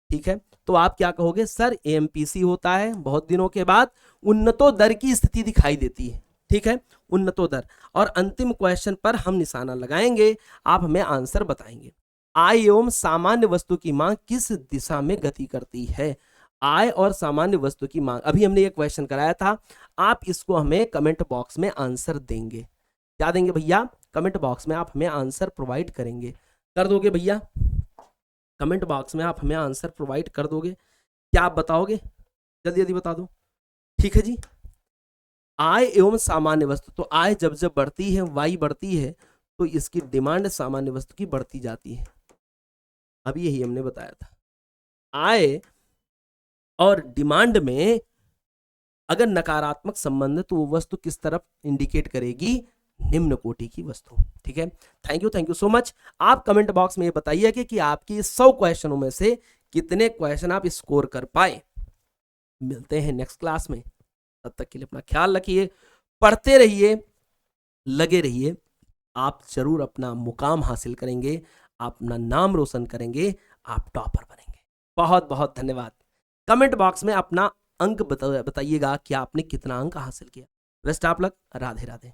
ठीक है, तो आप क्या कहोगे? सर एमपीसी होता है, बहुत दिनों के बाद उन्नतोदर की स्थिति दिखाई देती है। ठीक है, उन्नतोदर। और अंतिम क्वेश्चन पर हम निशाना लगाएंगे, आप हमें आंसर बताएंगे। आय एवं सामान्य वस्तु की मांग किस दिशा में गति करती है? आय और सामान्य वस्तु की मांग, अभी हमने ये क्वेश्चन कराया था, आप इसको हमें कमेंट बॉक्स में आंसर देंगे। क्या देंगे भैया? कमेंट बॉक्स में आप हमें आंसर प्रोवाइड करेंगे। कर दोगे भैया? कमेंट बॉक्स में आप हमें आंसर प्रोवाइड कर दोगे? क्या आप बताओगे? जल्दी जल्दी बता दो। ठीक है जी, आय एवं सामान्य वस्तु, तो आय जब जब बढ़ती है, वाई बढ़ती है, तो इसकी डिमांड सामान्य वस्तु की बढ़ती जाती है। अब यही हमने बताया था, आय और डिमांड में अगर नकारात्मक संबंध है तो वो वस्तु किस तरफ इंडिकेट करेगी? निम्न कोटि की वस्तु। ठीक है, थैंक यू सो मच। आप कमेंट बॉक्स में ये बताइए कि आपकी 100 क्वेश्चनों में से कितने क्वेश्चन आप स्कोर कर पाए। मिलते हैं नेक्स्ट क्लास में, तब तक के लिए अपना ख्याल रखिए, पढ़ते रहिए, लगे रहिए। आप जरूर अपना मुकाम हासिल करेंगे, आप अपना नाम रोशन करेंगे, आप टॉपर बनेंगे। बहुत बहुत धन्यवाद। कमेंट बॉक्स में अपना अंक बताइएगा कि आपने कितना अंक हासिल किया। Best of luck, Radhe Radhe.